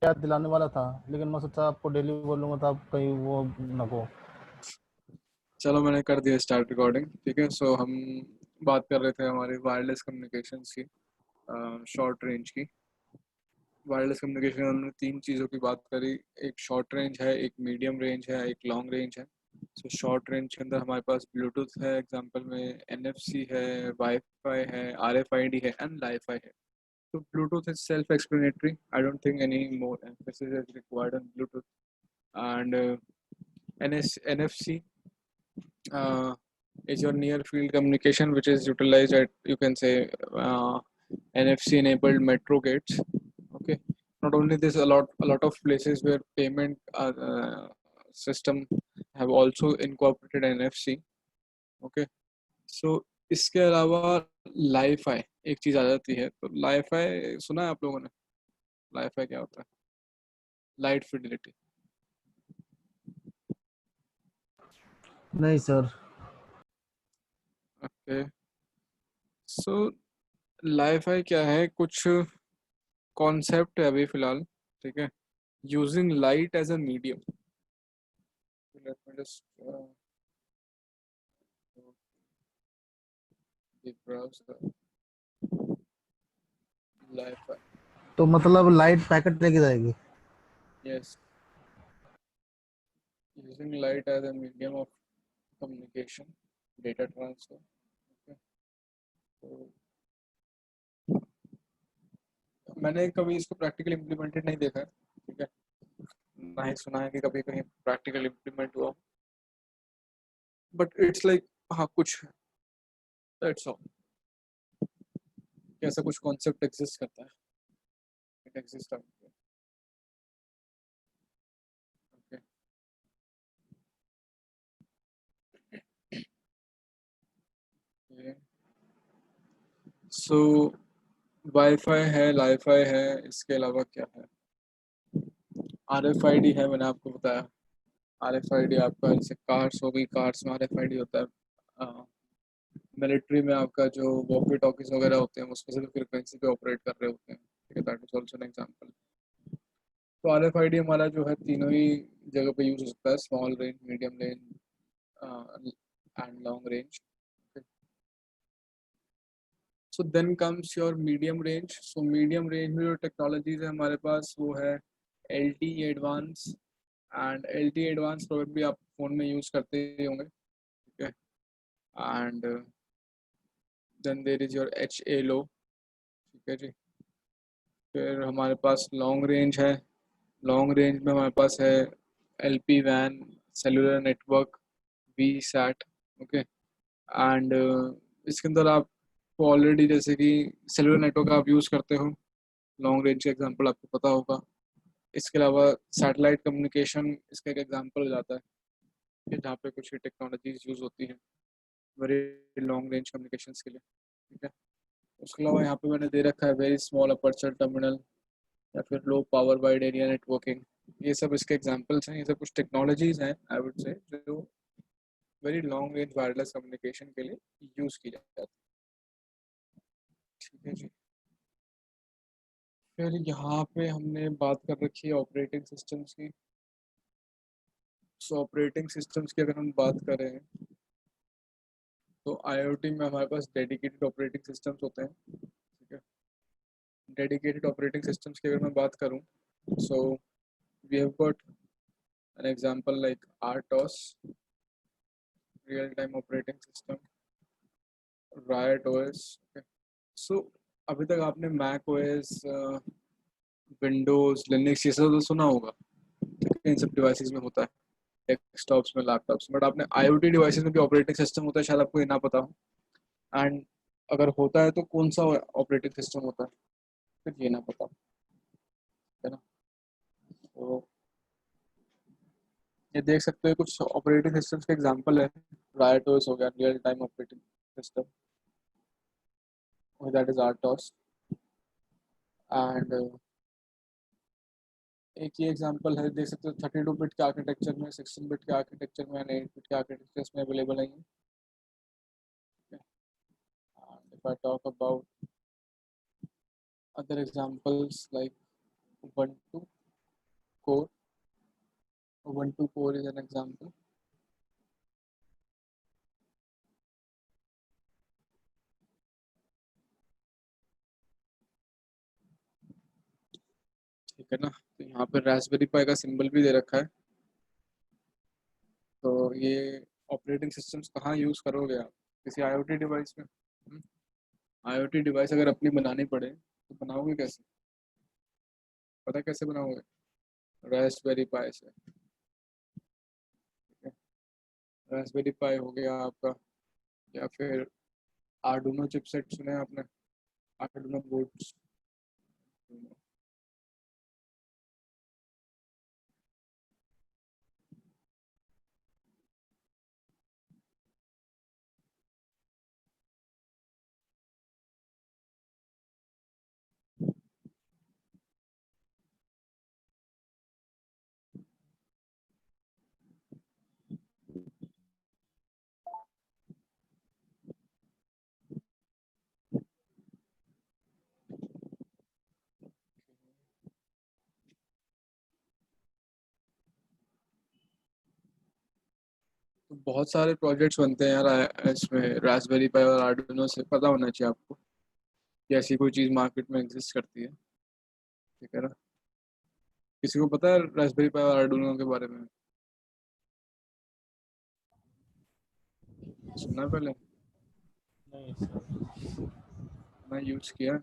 याद दिलाने वाला था, लेकिन मैं सोचा आपको डेली बोलूंगा तो आप कहीं वो न को। चलो मैंने कर दिया स्टार्ट रिकॉर्डिंग। ठीक है, सो हम बात कर रहे थे हमारे वायरलेस कम्युनिकेशन की, शॉर्ट रेंज की। वायरलेस कम्युनिकेशन में हमने तीन चीज़ों की बात करी। एक शॉर्ट रेंज है, एक मीडियम रेंज है, एक लॉन्ग रेंज है। सो शॉर्ट रेंज के अंदर हमारे पास ब्लूटूथ है एग्जांपल में, एनएफसी है, वाईफाई है, आरएफआईडी है एंड लाईफाई है। तो Bluetooth is self explanatory, I don't think any more emphasis is required on Bluetooth. And NFC is your near field communication, which is utilized at, you can say, NFC enabled metro gates. Okay, not only this, a lot of places where payment system have also incorporated NFC. Okay, so इसके अलावा Li-Fi एक चीज आ जाती है। तो Li-Fi सुना है आप लोगों ने? लाईफाई क्या होता है? Light fidelity. नहीं सर। ओके, सो लाईफाई क्या है? कुछ कॉन्सेप्ट है अभी फिलहाल। ठीक है, using light as a medium. Let me just browse the LiFi. तो मतलब लाइट पैकेट लेके जाएगी? Yes, using light as a medium of communication, data transfer. Okay, तो मैंने कभी इसको प्रैक्टिकल इम्प्लीमेंटेड नहीं देखा है। ठीक है, ना ही सुना है कि कभी कहीं प्रैक्टिकल इम्प्लीमेंट हुआ, बट इट्स लाइक हाँ कुछ दैट्स ऑल। कैसा कुछ कॉन्सेप्ट एग्जिस्ट करता है, it exist. Okay, so wifi है, लाईफाई है, इसके अलावा क्या है? आरएफआईडी है, मैंने आपको बताया। आरएफआईडी आपका जैसे कार्स हो गई, कार्स में आरएफआईडी होता है। मिलिट्री में आपका जो वॉकी टॉकीज वगैरह होते हैं उसमें से फ्रिक्वेंसी पे ऑपरेट कर रहे होते हैं। ठीक है, that is also an example. तो आरएफआईडी हमारा जो है तीनों ही जगह पे यूज हो सकता है, small range, medium range and long range. So then comes your medium range. So medium range में जो टेक्नोलॉजीज है हमारे पास वो है L T advance. And L T advance probably आप फ़ोन में यूज़ करते ही होंगे। ठीक है, and then there is your H A low. ठीक है जी, फिर हमारे पास लॉन्ग रेंज है। लॉन्ग रेंज में हमारे पास है L P van, cellular network, VSAT. Okay, and इसके अंदर आपको ऑलरेडी जैसे कि सेलुलर नेटवर्क आप यूज़ करते हो, लॉन्ग रेंज का एग्जांपल आपको पता होगा। इसके अलावा सैटेलाइट कम्युनिकेशन इसका एक एग्जांपल हो जाता है कि जहाँ पे कुछ टेक्नोलॉजीज यूज़ होती हैं वेरी लॉन्ग रेंज कम्युनिकेशंस के लिए। ठीक है, उसके अलावा यहाँ पे मैंने दे रखा है वेरी स्मॉल अपर्चर टर्मिनल या फिर low power wide area networking. ये सब इसके एग्जांपल्स हैं, ये सब कुछ टेक्नोलॉजीज हैं आई वुड से जो very long range wireless communication के लिए यूज़ की जाती है। ठीक है जी, फिर यहाँ पे हमने बात कर रखी है ऑपरेटिंग सिस्टम्स की। सो ऑपरेटिंग सिस्टम्स की अगर हम बात करें तो आईओटी में हमारे पास डेडिकेटेड ऑपरेटिंग सिस्टम्स होते हैं। ठीक है, डेडिकेटेड ऑपरेटिंग सिस्टम्स की अगर मैं बात करूं, so we have got an example like RTOS, real time operating system, RIOT OS. So अभी तक आपने मैक ओएस, विंडोज, लिनक्स ये सब तो सुना होगा। ठीक है, इन सब डिवाइसेस में होता है, डेस्कटॉप्स में, लैपटॉप्स में, बट आपने आईओटी डिवाइसेस में भी ऑपरेटिंग सिस्टम होता है, शायद आपको ये ना पता हो। एंड अगर होता है तो कौन सा ऑपरेटिंग सिस्टम होता है, फिर ये ना पता, है ना? तो ये देख सकते हो कुछ ऑपरेटिंग सिस्टम्स के एग्जांपल है। रायट ओएस हो गया, real time operating system, that is RTOS. And एक ही एग्जांपल है, देख सकते हो 32 बिट के आर्किटेक्चर में, 16 बिट के आर्किटेक्चर में, एंड 8 बिट के आर्किटेक्चर में अवेलेबल है। And if I talk about other examples like Ubuntu, Core. Ubuntu Core is an example. ठीक है ना, तो यहाँ पे रास्पबेरी पाई का सिंबल भी दे रखा है। तो ये ऑपरेटिंग सिस्टम्स कहाँ यूज़ करोगे आप? किसी IoT डिवाइस में। IoT डिवाइस अगर अपनी बनानी पड़े तो बनाओगे कैसे? पता है कैसे बनाओगे? रास्पबेरी पाई से। रास्पबेरी पाई हो गया आपका, या फिर आर्डुनो चिपसेट सुने हैं आपने? आर्डुनो बोर्ड्स। तो बहुत सारे प्रोजेक्ट्स बनते हैं यार इसमें रास्पबेरी पाई और आर्डुनो से। पता होना चाहिए आपको कि ऐसी कोई चीज़ मार्केट में एग्जिस्ट करती है। ठीक है ना? किसी को पता है रास्पबेरी पाई और आर्डुनो के बारे में? सुना है पहले? नहीं सर। मैं यूज किया है।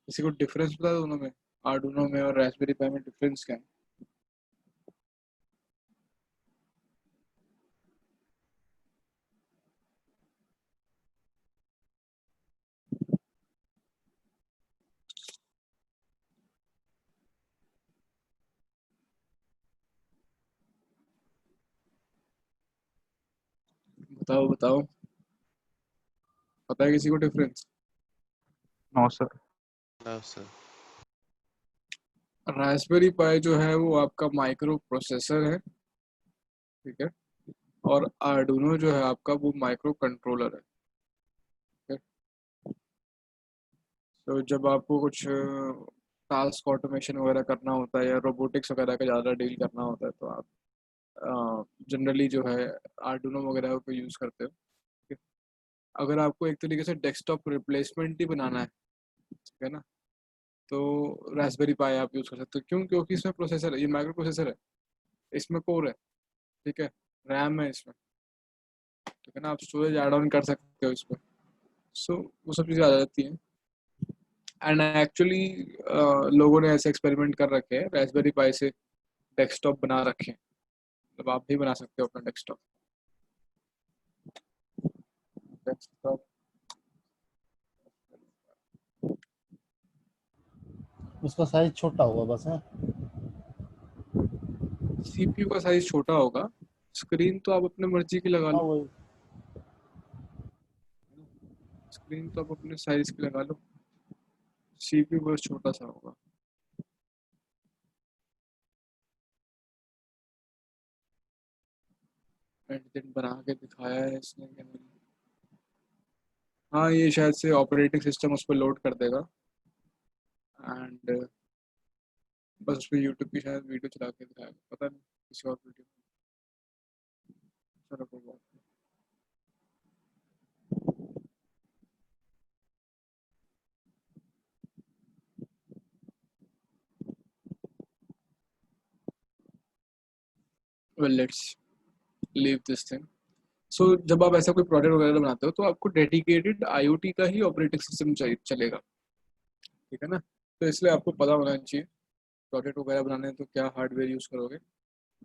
किसी को डिफरेंस पता है दोनों में? आर्डुनो में और रास्पबेरी पाई में डिफरेंस क्या है? बताओ बताओ, पता है किसी को difference? No sir. No, sir. Raspberry pi जो है वो आपका माइक्रो प्रोसेसर है। ठीक है। और आर्डुनो जो है आपका वो माइक्रो कंट्रोलर है। ठीक है। तो जब आपको कुछ टास्क ऑटोमेशन वगैरह करना होता है या रोबोटिक्स वगैरह का ज़्यादा डील करना होता है तो आप जनरली जो है आर्डुनो वगैरह को यूज़ करते हो। ठीक है। अगर आपको एक तरीके से डेस्कटॉप रिप्लेसमेंट ही बनाना है, ठीक है ना, तो रास्पबेरी पाई आप यूज़ कर सकते हो। क्यों? क्योंकि इसमें प्रोसेसर है, ये माइक्रो प्रोसेसर है, इसमें कोर है। ठीक है। रैम है इसमें। ठीक है ना, आप स्टोरेज ऐड ऑन कर सकते हो इसमें। सो वो सब चीज़ें आ जाती हैं। एंड एक्चुअली लोगों ने ऐसे एक्सपेरिमेंट कर रखे हैं, रास्पबेरी पाई से डेस्कटॉप बना रखे हैं। मतलब आप भी बना सकते हो अपना डेस्कटॉप। डेस्कटॉप उसका साइज छोटा होगा बस है। CPU का साइज छोटा होगा, स्क्रीन तो आप अपने मर्जी की लगा हाँ लो। वही। स्क्रीन तो आप अपने साइज की लगा लो, CPU बस छोटा सा होगा। एंड दिन बना के दिखाया है इसने कि नहीं। हाँ, ये शायद से ऑपरेटिंग सिस्टम उस पर लोड कर देगा एंड बस उस पर यूट्यूब की शायद वीडियो चला के दिखाएगा, पता नहीं किसी और वीडियो। चलो कोई बात नहीं। Well let's leave this thing. So जब आप ऐसा कोई प्रोडक्ट वगैरह बनाते हो तो आपको डेडिकेटेड IoT का ही ऑपरेटिंग सिस्टम चलेगा। ठीक है ना? तो इसलिए आपको पता होना चाहिए प्रोडक्ट वगैरह बनाने हैं तो क्या हार्डवेयर यूज़ करोगे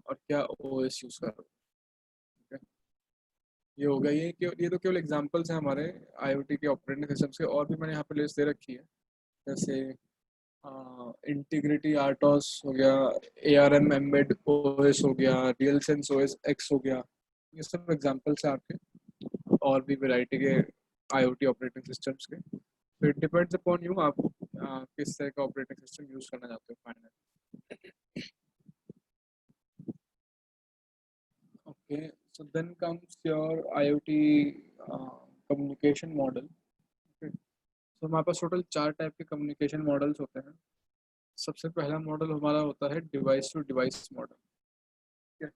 और क्या OS यूज़ करोगे। ठीक है। ये हो गया, ये तो केवल एग्जांपल्स हैं हमारे IoT के ऑपरेटिंग सिस्टम्स के। और भी मैंने यहाँ पे लिस्ट दे रखी है, जैसे इंटीग्रिटी आर्टोस हो गया, ARM एम्बेड OS हो गया, रियल सेंस OS X हो गया। ये सब एग्जांपल्स हैं आपके और भी वैरायटी के IoT ऑपरेटिंग सिस्टम्स के। तो इट डिपेंड्स अपॉन यू, आप किस तरह का ऑपरेटिंग सिस्टम यूज़ करना चाहते हो finally. Okay, so then comes your IoT communication model. Okay. तो हमारे पास टोटल 4 टाइप के कम्युनिकेशन मॉडल्स होते हैं। सबसे पहला मॉडल हमारा होता है डिवाइस टू डिवाइस मॉडल। ठीक है,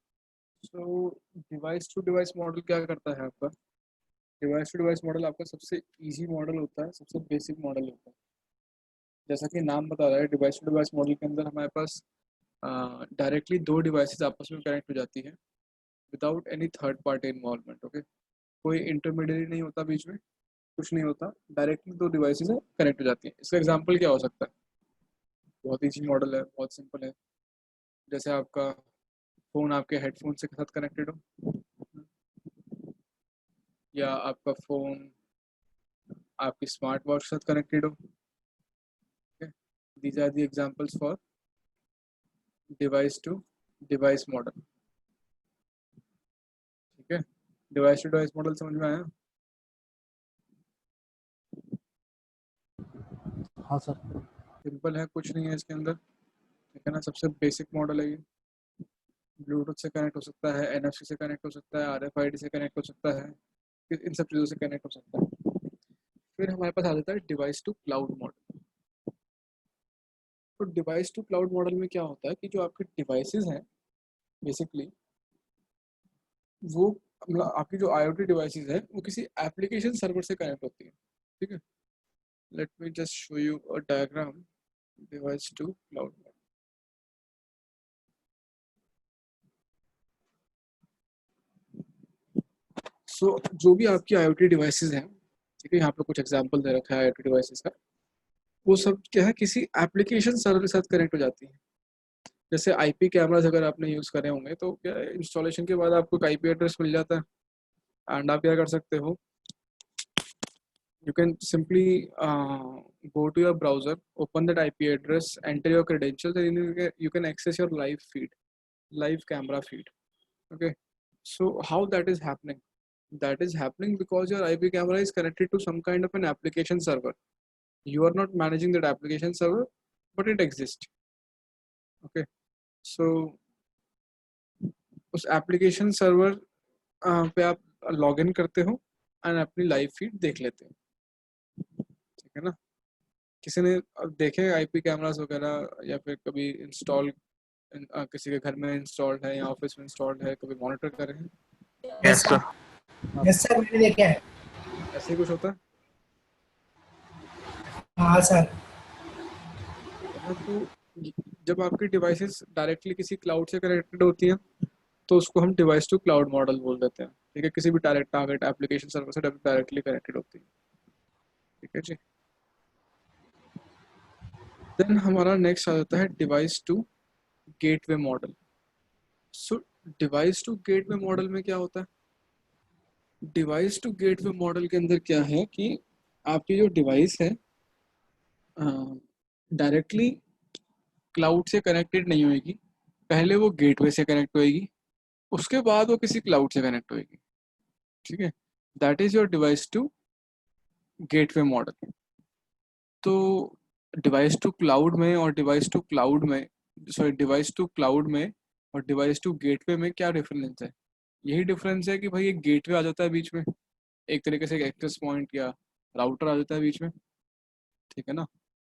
सो डिवाइस टू डिवाइस मॉडल क्या करता है आपका? डिवाइस टू डिवाइस मॉडल आपका सबसे इजी मॉडल होता है, सबसे बेसिक मॉडल होता है। जैसा कि नाम बता रहा है, डिवाइस टू डिवाइस मॉडल के अंदर हमारे पास डायरेक्टली 2 डिवाइसेस आपस में कनेक्ट हो जाती है without any third party involvement. Okay, कोई इंटरमीडिएट नहीं होता बीच में, कुछ नहीं होता, डायरेक्टली 2 डिवाइसेस कनेक्ट हो जाती है। इसका एग्जांपल क्या हो सकता है? बहुत इजी मॉडल है, बहुत सिंपल है। जैसे आपका फ़ोन आपके हेडफोन के साथ कनेक्टेड हो, या आपका फ़ोन आपकी स्मार्ट वॉच के साथ कनेक्टेड हो। These are the examples for device to device model. ठीक है, डिवाइस टू डिवाइस मॉडल समझ में आया? हाँ सर। सिंपल है, कुछ नहीं है इसके अंदर। ठीक है ना, सबसे बेसिक मॉडल है ये। ब्लूटूथ से कनेक्ट हो सकता है, NFC से कनेक्ट हो सकता है, RFID से कनेक्ट हो सकता है, इन सब चीज़ों से कनेक्ट हो सकता है। फिर हमारे पास आ जाता है डिवाइस टू क्लाउड मॉडल। तो डिवाइस टू क्लाउड मॉडल में क्या होता है कि जो आपके डिवाइसेस हैं बेसिकली वो मतलब आपकी जो IoT डिवाइसेस है वो किसी एप्लीकेशन सर्वर से कनेक्ट होती है। ठीक है, let me just show you a diagram device to cloud model. So जो भी आपकी IoT डिवाइसेस हैं, ठीक है, यहाँ पे कुछ एग्जांपल दे रखा है IoT डिवाइसेस का, वो सब क्या है किसी एप्लीकेशन सर्वर के साथ कनेक्ट हो जाती है। जैसे IP कैमरास अगर आपने यूज़ करे होंगे तो क्या इंस्टॉलेशन के बाद आपको एक IP एड्रेस मिल जाता है, एंड आप क्या कर सकते हो, you can simply go to your browser, open that IP address, enter your credentials, and you can access your live feed, live camera feed. Okay, so how that is happening? That is happening because your IP camera is connected to some kind of an application server. You are not managing that application server, but it exists. Okay, so उस application server पे आप log in करते हो and अपनी live feed देख लेते हो। ठीक है ना, किसी ने अब देखे IP कैमरास वगैरह, या फिर कभी इंस्टॉल किसी के घर में इंस्टॉल्ड है या ऑफिस में इंस्टॉल्ड है, कभी मॉनिटर कर रहे हैं? Yes sir. यस सर, मैंने देखा है। ऐसे ही कुछ होता है। हाँ सर। ठीक है ना, तो जब आपकी डिवाइसेस डायरेक्टली किसी क्लाउड से कनेक्टेड होती हैं तो उसको हम डिवाइस टू क्लाउड मॉडल बोल देते हैं। ठीक है, किसी भी डायरेक्ट टारगेट एप्लीकेशन सर्वर से डायरेक्टली कनेक्टेड होती है। ठीक है जी। देन हमारा नेक्स्ट आ जाता है device to gateway model. So device to gateway model में क्या होता है? डिवाइस टू गेटवे मॉडल के अंदर क्या है कि आपकी जो डिवाइस है डायरेक्टली क्लाउड से कनेक्टेड नहीं होएगी, पहले वो गेटवे से कनेक्ट होएगी, उसके बाद वो किसी क्लाउड से कनेक्ट होएगी। ठीक है, that is your device to gateway model. तो डिवाइस टू क्लाउड में और डिवाइस टू क्लाउड में, सॉरी, डिवाइस टू क्लाउड में और डिवाइस टू गेटवे में क्या डिफरेंस है? यही डिफरेंस है कि भाई एक गेटवे आ जाता है बीच में, एक तरीके से एक एक्सेस पॉइंट या राउटर आ जाता है बीच में। ठीक है ना,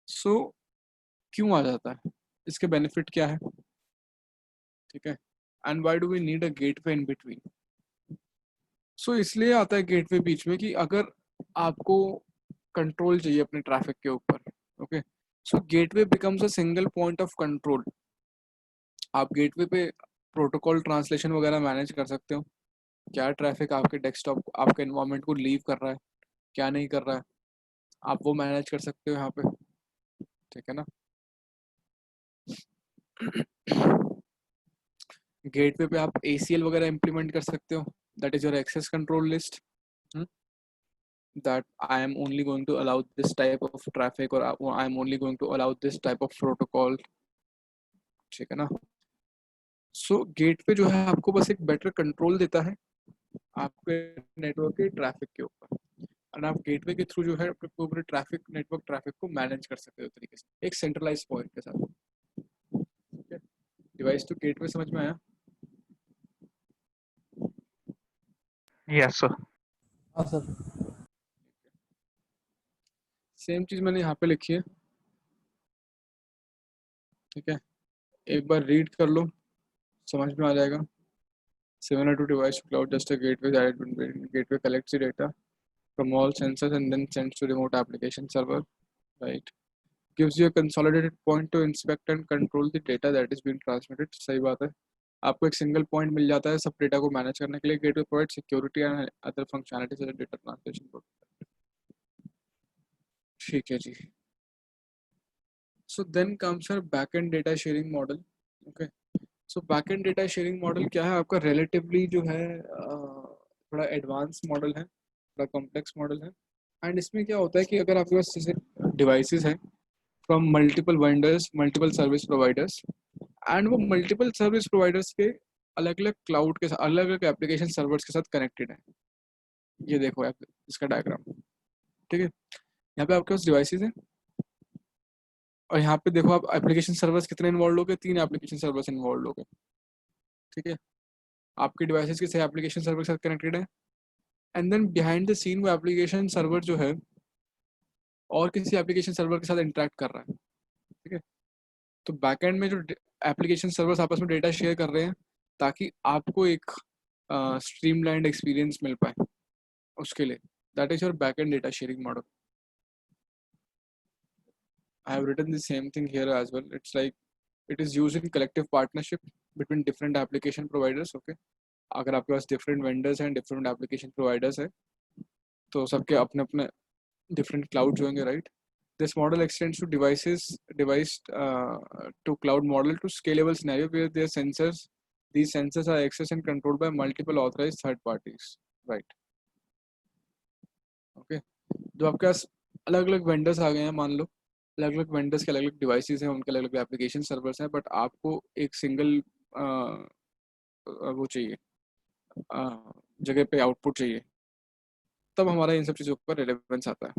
सो क्यों आ जाता है, इसके बेनिफिट क्या है? ठीक है, and why do we need a gateway in between? So इसलिए आता है गेटवे बीच में कि अगर आपको कंट्रोल चाहिए अपने ट्रैफिक के ऊपर। Okay, so gateway becomes a single point of control. आप गेटवे पे प्रोटोकॉल ट्रांसलेशन वगैरह मैनेज कर सकते हो, क्या ट्रैफिक आपके डेस्कटॉप आपके एनवायरनमेंट को लीव कर रहा है, क्या नहीं कर रहा है, आप वो मैनेज कर सकते हो यहाँ पे। ठीक है ना, गेटवे पे आप ACL वगैरह इंप्लीमेंट कर सकते हो, that is your access control list, that I am only going to allow this type of traffic, or I am only going to allow this type of protocol। ठीक है ना, सो gateway जो है आपको बस एक बेटर कंट्रोल देता है आपके नेटवर्क के ट्रैफिक के ऊपर, और आप गेटवे के थ्रू जो है अपने पूरे ट्रैफिक नेटवर्क ट्रैफिक को मैनेज कर सकते हो तरीके से एक सेंट्रलाइज पॉइंट के साथ। ठीक है, डिवाइस टू गेटवे समझ में आया? Yes sir. हाँ सर। सेम चीज़ मैंने यहाँ पे लिखी है, ठीक है, एक बार रीड कर लो, समझ में आ जाएगा। Similar to device to cloud, just a gateway that gateway collects the data from all sensors and then sends to remote application server, right? Gives you a consolidated point to inspect and control the data that is being transmitted. सही बात है, आपको एक single point मिल जाता है सब data को manage करने के लिए। Gateway provide security and other functionalities and data translation. ठीक है जी। So then comes your backend data sharing model. Okay, so backend data sharing model क्या है आपका? रिलेटिवली जो है थोड़ा एडवांस मॉडल है, थोड़ा कॉम्प्लेक्स मॉडल है। एंड इसमें क्या होता है कि अगर आपके पास जैसे डिवाइसेस हैं from multiple vendors, multiple service providers, and वो मल्टीपल सर्विस प्रोवाइडर्स के अलग अलग क्लाउड के साथ, अलग अलग एप्लीकेशन सर्वर्स के साथ कनेक्टेड है। ये देखो आप इसका डायग्राम, ठीक है, यहाँ पे आपके पास डिवाइसेस हैं और यहाँ पे देखो आप एप्लीकेशन सर्वर्स कितने इन्वॉल्व हो गए, 3 एप्लीकेशन सर्वर्स इन्वॉल्व हो गए, ठीक है। आपके डिवाइसेस किसी एप्लीकेशन सर्वर के साथ कनेक्टेड है, and then behind the scene वो एप्लीकेशन सर्वर जो है और किसी एप्लीकेशन सर्वर के साथ इंटरेक्ट कर रहा है, ठीक है। तो बैकएंड में जो एप्लीकेशन सर्वर्स आपस में डेटा शेयर कर रहे हैं ताकि आपको एक स्ट्रीमलाइंड एक्सपीरियंस मिल पाए, उसके लिए that is your backend data sharing model. I have written the same thing here as well. It's like it is used in collective partnership between different application providers. Okay, अगर आपके पास different vendors हैं, different application providers है, तो सबके अपने अपने different clouds होंगे, right? This model extends to device to cloud model to scalable scenario where their sensors, these sensors are accessed and controlled by multiple authorized third parties, right? Okay, जो आपके पास अलग अलग vendors आ गए हैं, मान लो अलग अलग वेंडर्स के अलग अलग डिवाइसेस हैं, उनके अलग अलग एप्लीकेशन सर्वर्स हैं, बट आपको एक सिंगल वो चाहिए, जगह पे आउटपुट चाहिए, तब हमारा इन सब चीज़ों पर रिलेवेंस आता है।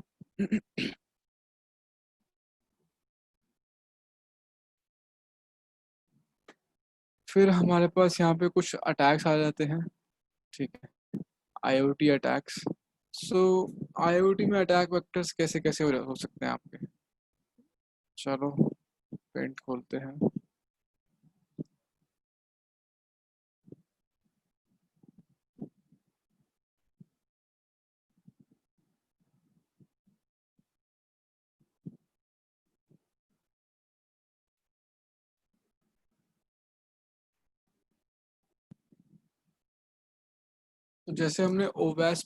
फिर हमारे पास यहाँ पे कुछ अटैक्स आ जाते हैं, ठीक है, IoT अटैक्स। सो IoT में अटैक वेक्टर्स कैसे कैसे हो सकते हैं आपके? चलो पेंट खोलते हैं। तो जैसे हमने ओवैस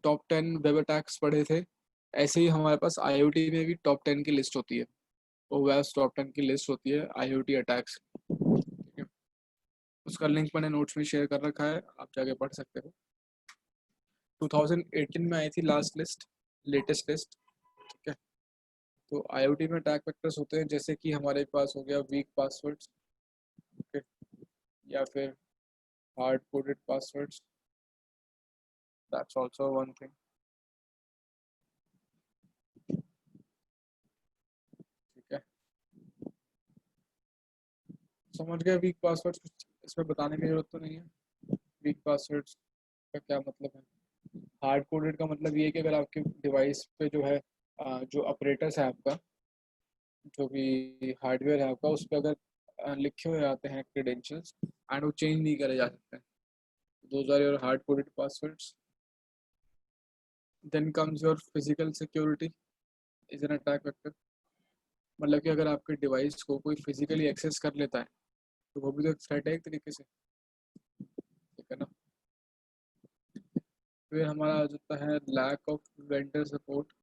टॉप 10 वेब अटैक्स पढ़े थे, ऐसे ही हमारे पास IoT में भी टॉप 10 की लिस्ट होती है, ओवैस टॉप 10 की लिस्ट होती है IoT अटैक्स, ठीक है। उसका लिंक मैंने नोट्स में शेयर कर रखा है, आप जाके पढ़ सकते हो। 2018 में आई थी लास्ट लिस्ट, लेटेस्ट लिस्ट, ठीक है। तो IoT में अटैक वेक्टर्स होते हैं जैसे कि हमारे पास हो गया वीक पासवर्ड्स, ओके, या फिर hard coded passwords, that's also one thing, ठीक है। समझ गया वीक पासवर्ड्स, कुछ इसमें बताने की जरूरत तो नहीं है। वीक पासवर्ड्स का क्या मतलब है? हार्ड कोडेड का मतलब ये है कि अगर आपके डिवाइस पे जो है जो ऑपरेटर्स है आपका, जो भी हार्डवेयर है आपका, उस पर अगर लिखे हुए आते हैं क्रेडेंशियल्स एंड वो चेंज नहीं करे जा सकते, those are your hard coded passwords. Then comes your physical security is an attack vector. मतलब कि अगर आपके डिवाइस को कोई फिजिकली एक्सेस कर लेता है तो वो भी तो एक थ्रेट है एक तरीके से, ठीक है ना। फिर हमारा आ जाता है लैक ऑफ वेंडर सपोर्ट।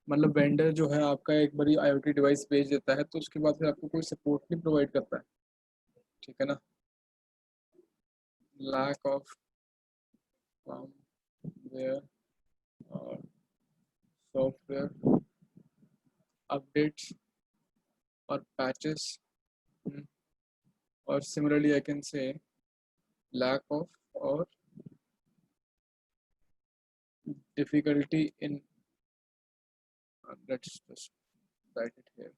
मतलब वेंडर जो है आपका एक बारी IoT डिवाइस भेज देता है तो उसके बाद फिर आपको कोई सपोर्ट नहीं प्रोवाइड करता है, ठीक है ना। लैक ऑफ फर्मवेयर और सॉफ्टवेयर अपडेट्स और पैचेस, और similarly I can say lack of और difficulty in let's just write it here,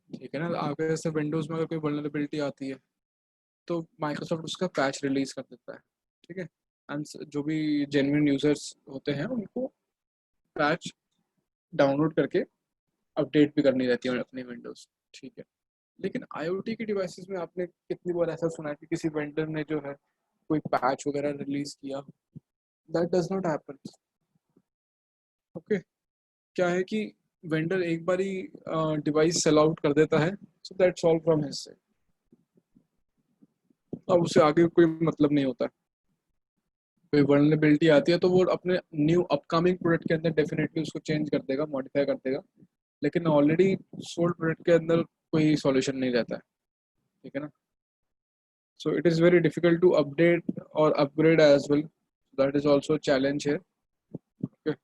ठीक ठीक है ना। आगे जैसे विंडोज़ में अगर कोई वल्नरेबिलिटी आती है तो माइक्रोसॉफ्ट उसका पैच रिलीज कर देता है, ठीक है। एंड जो भी जेन्युइन यूजर्स होते हैं उनको पैच डाउनलोड करके अपडेट भी करनी रहती है अपनी विंडोज़, ठीक है। लेकिन आईओटी के डिवाइसेस में आपने कितनी बार ऐसा सुना है कि किसी वेंडर ने जो है कोई पैच वगैरह रिलीज किया? That does not happen. Okay, क्या है कि वेंडर एक बार ही डिवाइस सेल आउट कर देता है, so that's all from his side. अब उससे आगे कोई मतलब नहीं होता। कोई वल्नरेबिलिटी आती है तो वो अपने न्यू अपकमिंग प्रोडक्ट के अंदर डेफिनेटली उसको चेंज कर देगा, मॉडिफाई कर देगा, लेकिन ऑलरेडी सोल्ड प्रोडक्ट के अंदर कोई सॉल्यूशन नहीं रहता है, ठीक है ना। So it is very difficult to update or upgrade as well. That is also a challenge here. Okay.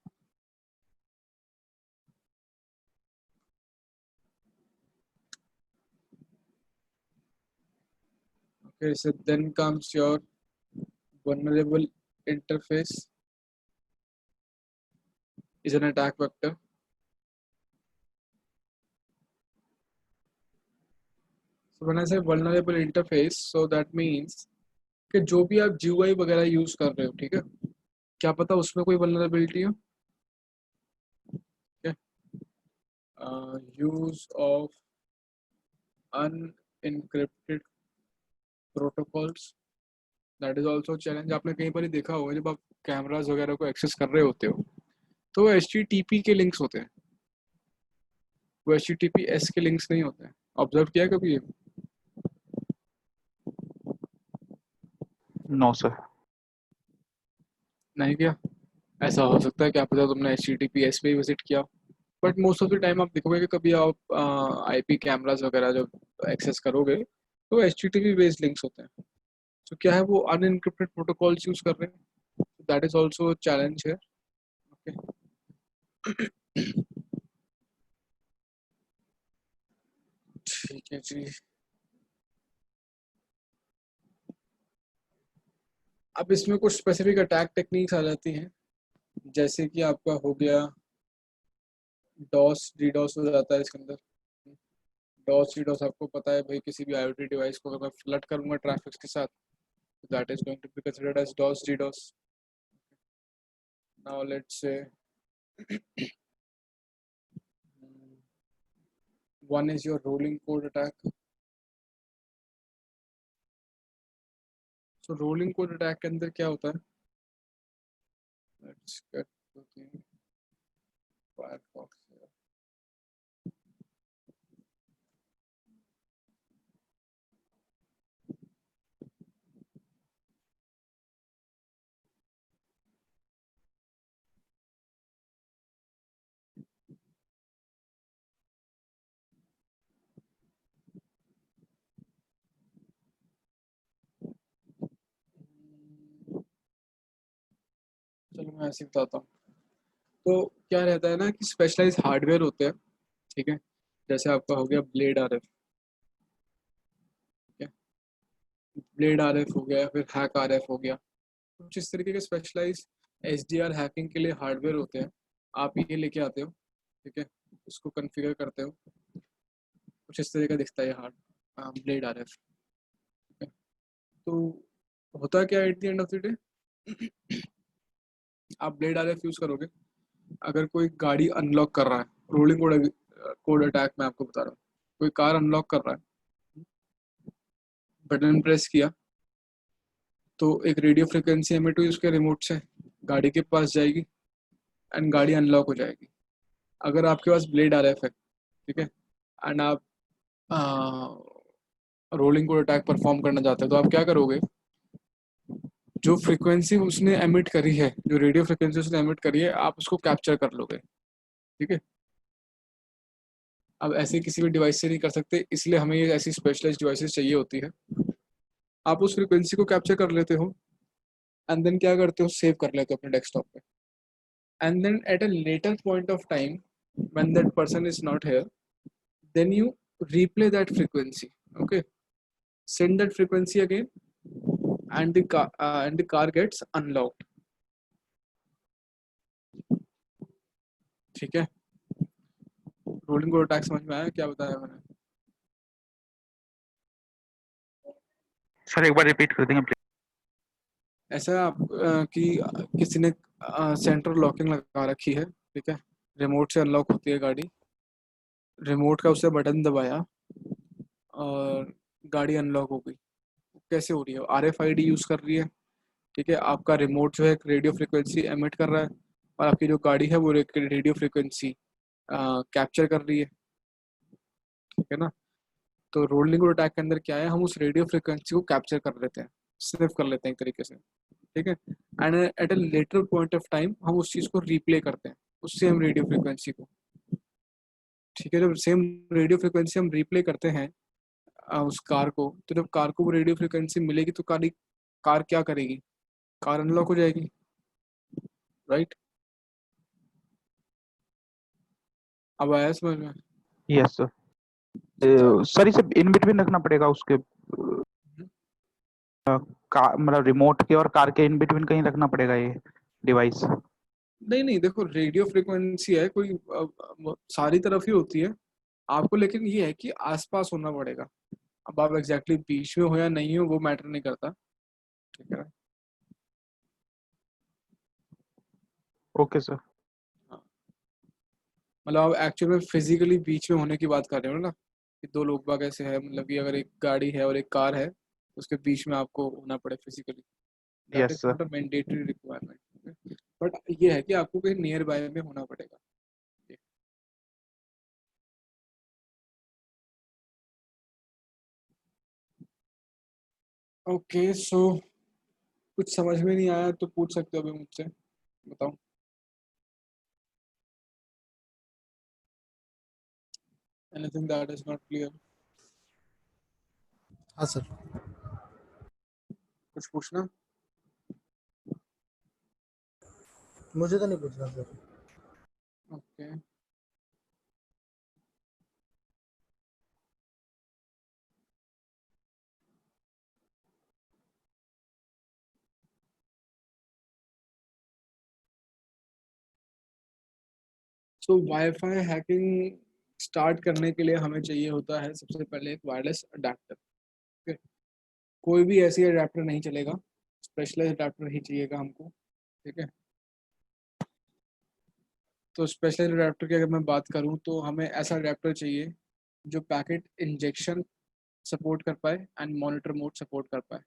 Okay. So then comes your vulnerable interface is an attack vector. So when I say vulnerable interface, so that means कि जो भी आप GUI वगैरह use कर रहे हो, ठीक है, क्या पता उसमें कोई वल्नरेबिलिटी हो। Use of unencrypted protocols, that is also challenge. आपने कहीं पर ही देखा होगा जब आप कैमराज वगैरह को एक्सेस कर रहे होते हो तो HTTP के लिंक्स होते हैं, वो HTTPS के लिंक्स नहीं होते हैं। ऑब्जर्व किया कभी ये? No sir. नहीं किया? ऐसा हो सकता है, क्या पता तुमने HTTPS पे ही विजिट किया, but most of the time आप देखोगे कि कभी आप IP कैमराज वगैरह जब एक्सेस करोगे तो HTTP बेस्ड लिंक्स होते हैं। तो क्या है, वो अनइनक्रिप्टेड प्रोटोकॉल्स यूज कर रहे हैं, दैट इज ऑल्सो चैलेंज है। ओके, ठीक है जी। अब इसमें कुछ स्पेसिफिक अटैक टेक्निक्स आ जाती हैं, जैसे कि आपका हो गया डॉस डीडॉस हो जाता है इसके अंदर। डॉस डीडॉस आपको पता है भाई, किसी भी IoT डिवाइस को अगर मैं फ्लड करूंगा ट्रैफिक के साथ, that is going to be considered as DoS DDoS. Now let's say one is your rolling code attack. So rolling code attack के अंदर क्या होता है? Let's get to the Firefox here. चलो मैं ऐसे बताता हूँ। तो क्या रहता है ना कि स्पेशलाइज हार्डवेयर होते हैं, ठीक है। जैसे आपका हो गया ब्लेड RF, ठीक है, ब्लेड RF हो गया, फिर हैक RF हो गया। कुछ इस तरीके के स्पेशलाइज SDR हैकिंग के लिए हार्डवेयर होते हैं। आप ये लेके आते हो, ठीक है, उसको कॉन्फ़िगर करते हो, कुछ इस तरह का दिखता है हार्ड ब्लेड RF, ठीक है। तो होता क्या है at the end of the day, आप ब्लेड RF यूज करोगे, अगर कोई गाड़ी अनलॉक कर रहा है, रोलिंग कोड अटैक मैं आपको बता रहा हूँ, कोई कार अनलॉक कर रहा है, बटन प्रेस किया तो एक रेडियो फ्रिक्वेंसी एमिट हुई उसके रिमोट से, गाड़ी के पास जाएगी एंड गाड़ी अनलॉक हो जाएगी। अगर आपके पास ब्लेड RF है, ठीक है, एंड आप रोलिंग कोड अटैक परफॉर्म करना चाहते हो, तो आप क्या करोगे, जो फ्रिक्वेंसी उसने एमिट करी है, जो रेडियो फ्रिक्वेंसी उसने एमिट करी है, आप उसको कैप्चर कर लोगे, ठीक है। अब ऐसे किसी भी डिवाइस से नहीं कर सकते, इसलिए हमें ये ऐसी स्पेशलाइज्ड डिवाइसेस चाहिए होती है। आप उस फ्रिक्वेंसी को कैप्चर कर लेते हो एंड देन क्या करते हो, सेव कर लेते हो अपने डेस्कटॉप पे, and then at a later point of time when that person is not here, then you replay that frequency, okay, send that frequency again, and the car gets unlocked, ठीक है। Rolling code attack समझ में आया क्या बताया मैंने? Sir एक बार repeat कर देंगे प्लीज। ऐसा कि किसी ने सेंट्रल लॉकिंग लगा रखी है, ठीक है, रिमोट से अनलॉक होती है गाड़ी, रिमोट का उससे बटन दबाया और गाड़ी अनलॉक हो गई। कैसे हो रही है? RFID यूज़ कर रही है, ठीक है, आपका रिमोट जो है रेडियो फ्रिक्वेंसी एमिट कर रहा है और आपकी जो गाड़ी है वो रेडियो फ्रिक्वेंसी कैप्चर कर रही है, ठीक है ना। तो रोलिंग गुड अटैक के अंदर क्या है, हम उस रेडियो फ्रिक्वेंसी को कैप्चर कर लेते हैं, सेव कर लेते हैं एक तरीके से, ठीक है, and at a later point of time हम उस चीज़ को रिप्ले करते हैं, उस सेम रेडियो फ्रिक्वेंसी को, ठीक है। जब सेम रेडियो फ्रिक्वेंसी हम रिप्ले करते हैं उस कार को, तो जब कार को वो रेडियो फ्रिक्वेंसी मिलेगी तो कार क्या करेगी? कार अनलॉक हो जाएगी, राइट? अब आया समझ में? Yes sir. सर इसे इन बिटवीन रखना पड़ेगा उसके मतलब रिमोट के और कार के इन बिटवीन कहीं रखना पड़ेगा ये डिवाइस। नहीं नहीं, देखो रेडियो फ्रिक्वेंसी है कोई सारी तरफ ही होती है आपको, लेकिन ये है कि आसपास होना पड़ेगा। अब आप एग्जैक्टली बीच में हो या नहीं हो वो मैटर नहीं करता, ठीक है ना। Okay sir. हाँ, मतलब आप एक्चुअल में फिजिकली बीच में होने की बात कर रहे हो ना, कि दो लोग बाग ऐसे है, मतलब कि अगर एक गाड़ी है और एक कार है तो उसके बीच में आपको होना पड़े physically, that yes is sir. Not a mandatory requirement, but ये है कि आपको कहीं नियर बाय में होना पड़ेगा। ओके सो कुछ समझ में नहीं आया तो पूछ सकते हो अभी मुझसे, बताओ। Anything that is not clear? हाँ सर। कुछ पूछना? मुझे तो नहीं पूछना सर। ओके सो वाईफाई हैकिंग स्टार्ट करने के लिए हमें चाहिए होता है सबसे पहले एक वायरलेस अडेप्टर, ठीक है। कोई भी ऐसी अडेप्टर नहीं चलेगा, स्पेशलाइज्ड अडेप्टर ही चाहिएगा हमको, ठीक है। तो स्पेशलाइज्ड अडेप्टर की अगर मैं बात करूं तो हमें ऐसा अडेप्टर चाहिए जो पैकेट इंजेक्शन सपोर्ट कर पाए एंड मॉनिटर मोड सपोर्ट कर पाए।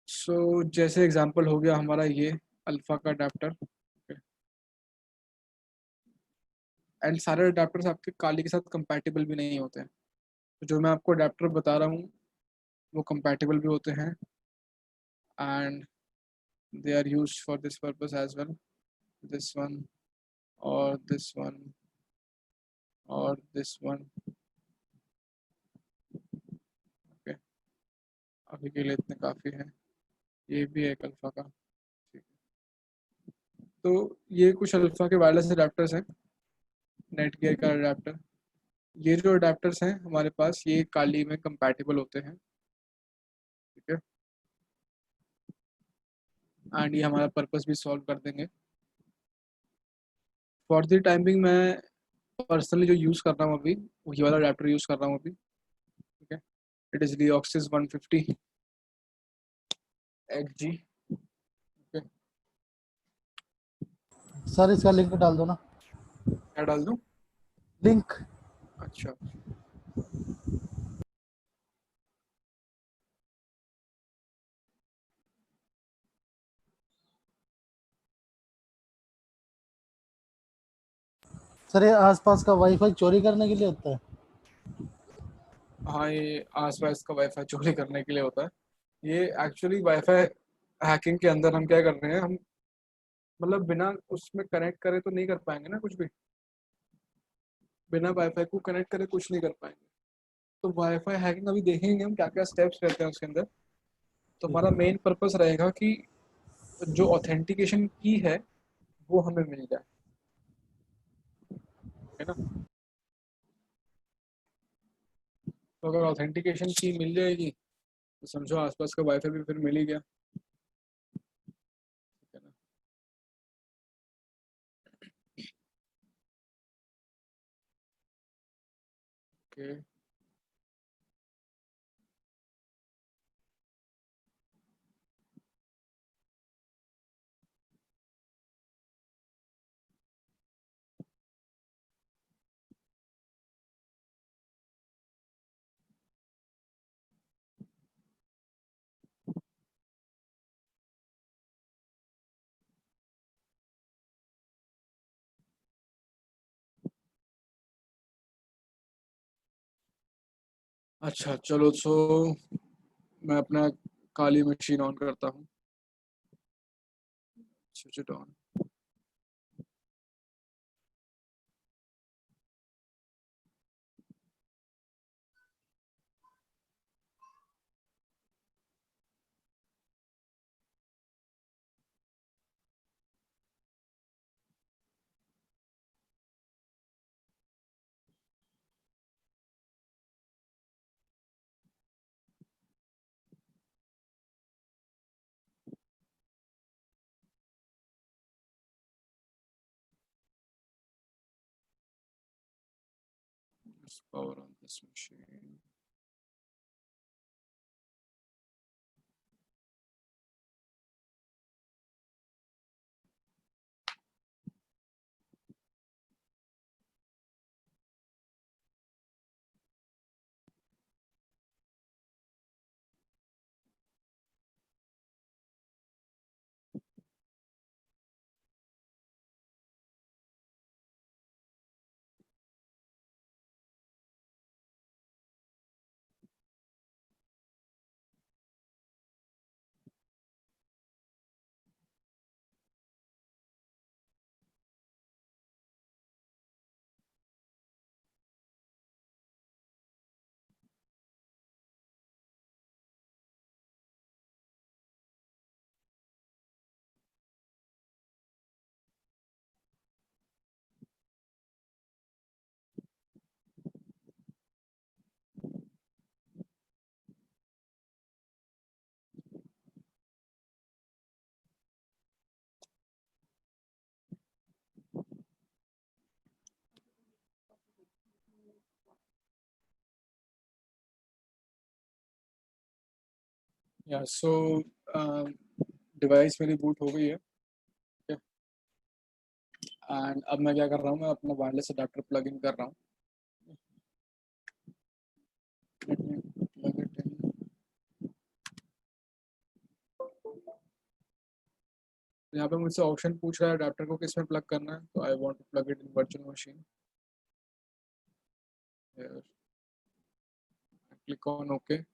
सो जैसे एग्जांपल हो गया हमारा ये अल्फा का अडेप्टर, एंड सारे अडेप्टर्स आपके काली के साथ कंपैटिबल भी नहीं होते हैं। तो जो मैं आपको अडेप्टर बता रहा हूँ वो कंपैटिबल भी होते हैं and they are used for this purpose as well, this one और दिस वन और दिस वन, ओके। अभी के लिए इतने काफ़ी हैं, ये भी है एक अल्फा का, ठीक है। तो ये कुछ अल्फा के वायरलेस अडेप्टर्स हैं, नेट गियर का अडेप्टर। ये जो अडेप्टर्स हैं हमारे पास ये काली में कंपैटिबल होते हैं, ठीक है, एंड ये हमारा पर्पस भी सॉल्व कर देंगे। फॉर द टाइमिंग मैं पर्सनली जो यूज़ कर रहा हूँ अभी वही वाला अडेप्टर यूज़ कर रहा हूँ अभी, ठीक है। It is Deoxys 150 XG, okay. Sir इसका लिंक डाल दो ना। क्या डाल दूँ? लिंक। अच्छा सर ये आसपास का वाईफाई चोरी करने के लिए होता है। हाँ, ये आसपास का वाईफाई चोरी करने के लिए होता है। ये एक्चुअली वाईफाई हैकिंग के अंदर हम क्या कर रहे हैं, हम मतलब बिना उसमें कनेक्ट करे तो नहीं कर पाएंगे ना कुछ भी, बिना वाईफाई को कनेक्ट करे कुछ नहीं कर पाएंगे। तो वाईफाई हैकिंग अभी देखेंगे हम क्या क्या स्टेप्स रहते हैं उसके अंदर। तो ठीक हमारा है। मेन पर्पस रहेगा कि जो ऑथेंटिकेशन की है वो हमें मिल जाए, है ना। तो अगर ऑथेंटिकेशन की मिल जाएगी तो समझो आसपास का वाईफाई भी फिर मिल ही गया, है ना। ओके अच्छा चलो, सो मैं अपना काली मशीन ऑन करता हूँ. Switch it on. Let's power on this machine. या सो डिवाइस मेरी बूट हो गई है. एंड अब मैं क्या कर रहा हूँ, मैं अपना वायरलेस अडेप्टर प्लग इन कर रहा हूँ. Let me plug it in. यहाँ पे मुझसे ऑप्शन पूछ रहा है अडेप्टर को किस में प्लग करना है, तो I want to plug it in virtual machine. Click on OK,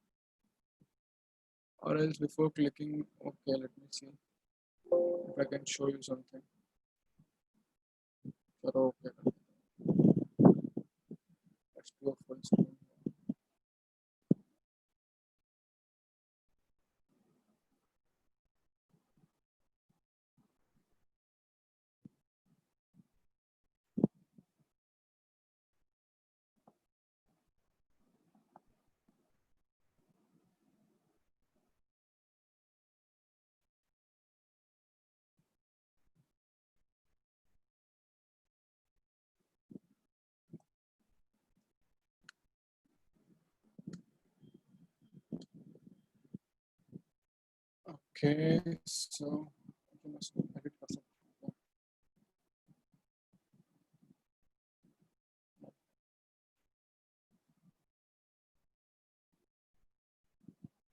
or else before clicking OK, let me see if I can show you something. So OK, let's do a full screen. Okay, so you must edit कर सकते हैं.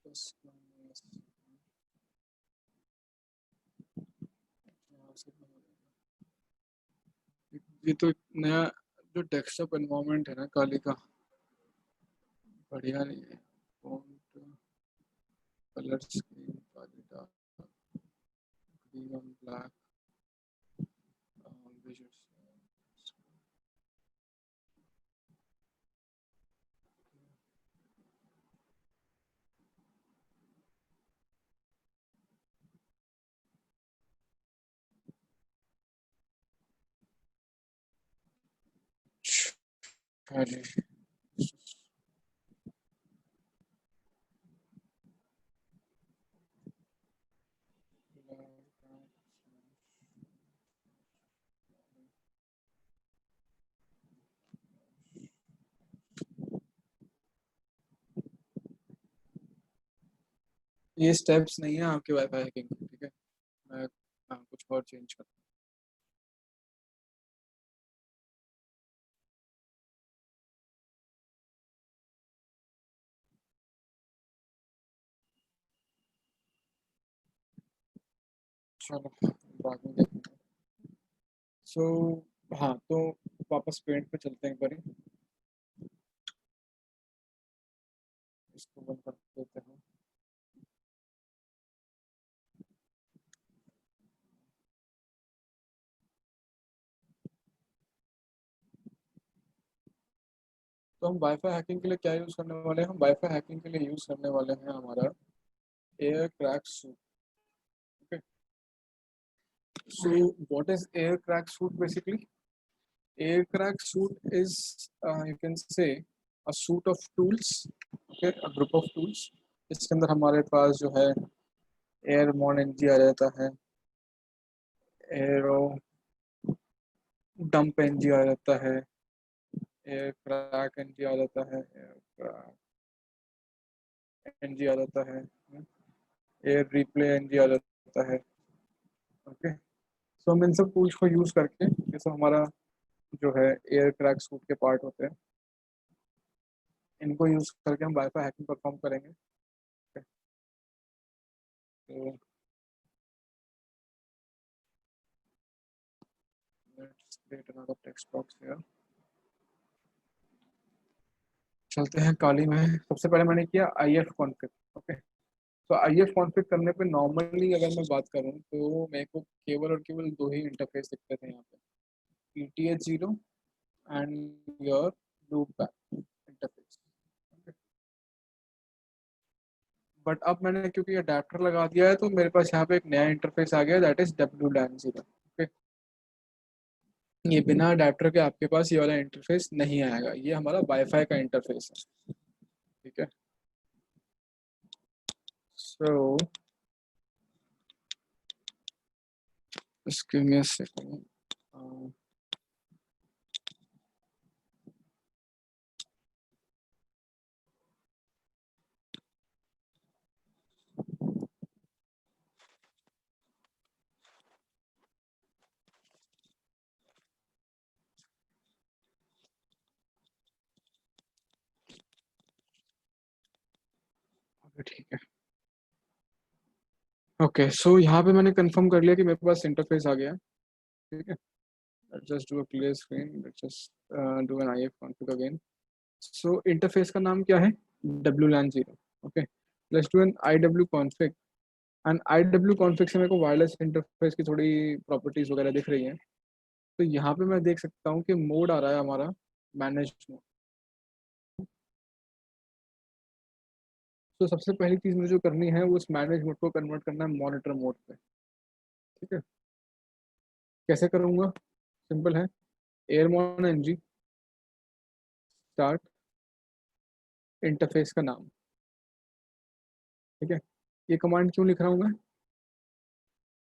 Plus minus यहाँ से ये तो एक नया जो डेस्कटॉप एनवायरनमेंट है ना काली का, बढ़िया नहीं है. Font colour scheme Kali dark green on black visuals. चलिए ये स्टेप्स नहीं है आपके वाईफाई हैकिंग, ठीक है. मैं कुछ और चेंज करता हूँ. चलो बाद में देखेंगे. सो हाँ, तो वापस पेंट पे चलते हैं एक बारी. इसको बंद कर देते हैं। तो हम वाईफाई हैकिंग के लिए क्या यूज़ करने वाले हैं? हम वाईफाई हैकिंग के लिए यूज़ करने वाले हैं हमारा air crack suit. Okay, so what is air crack suit basically? Air crack suit is you can say a suite of tools, okay, a group of tools इसके अंदर हमारे पास जो है एयरमोन एनजी आ जाता है, एरो डंप एनजी आ जाता है, air crack NG आ जाता है, एयर क्रैक एनजी आ जाता है, एयर रिप्ले एनजी आ जाता है। ओके, सो हम इन सब टूल्स को यूज़ करके, ये सब हमारा जो है एयर क्रैक सूट के पार्ट होते हैं, इनको यूज़ करके हम वाईफाई हैकिंग परफॉर्म करेंगे। तो let's create another text box here. चलते हैं काली में। सबसे पहले मैंने किया IF कॉन्फ़िग। ओके, तो IF कॉन्फ़िग करने पे नॉर्मली अगर मैं बात करूं तो मेरे को केवल और केवल दो ही इंटरफेस दिखते थे यहाँ पे, ETH0 and your loop interface. But अब मैंने क्योंकि अडेप्टर लगा दिया है तो मेरे पास यहाँ पे एक नया इंटरफेस आ गया, दैट इज WLAN0। ओके, ये बिना अडेप्टर के आपके पास ये वाला इंटरफेस नहीं आएगा, ये हमारा वाईफाई का इंटरफेस है। ठीक है, सो just give me a second. ठीक है, ओके, सो यहाँ पे मैंने कंफर्म कर लिया कि मेरे पास इंटरफेस आ गया। ठीक है, let's just do a clear screen, let's just do an IF config again. So interface का नाम क्या है? WLAN0। Okay, let's do an IW config and IW config से मेरे को वायरलेस इंटरफेस की थोड़ी प्रॉपर्टीज वगैरह दिख रही हैं। तो यहाँ पे मैं देख सकता हूँ कि मोड आ रहा है हमारा मैनेज मोड। तो सबसे पहली चीज़ मुझे जो करनी है वो उस मैनेज मोड को कन्वर्ट करना है मॉनिटर मोड पे। ठीक है, कैसे करूँगा? सिंपल है, एयरमोन एनजी स्टार्ट इंटरफेस का नाम। ठीक है, ये कमांड क्यों लिख रहा हूँ मैं?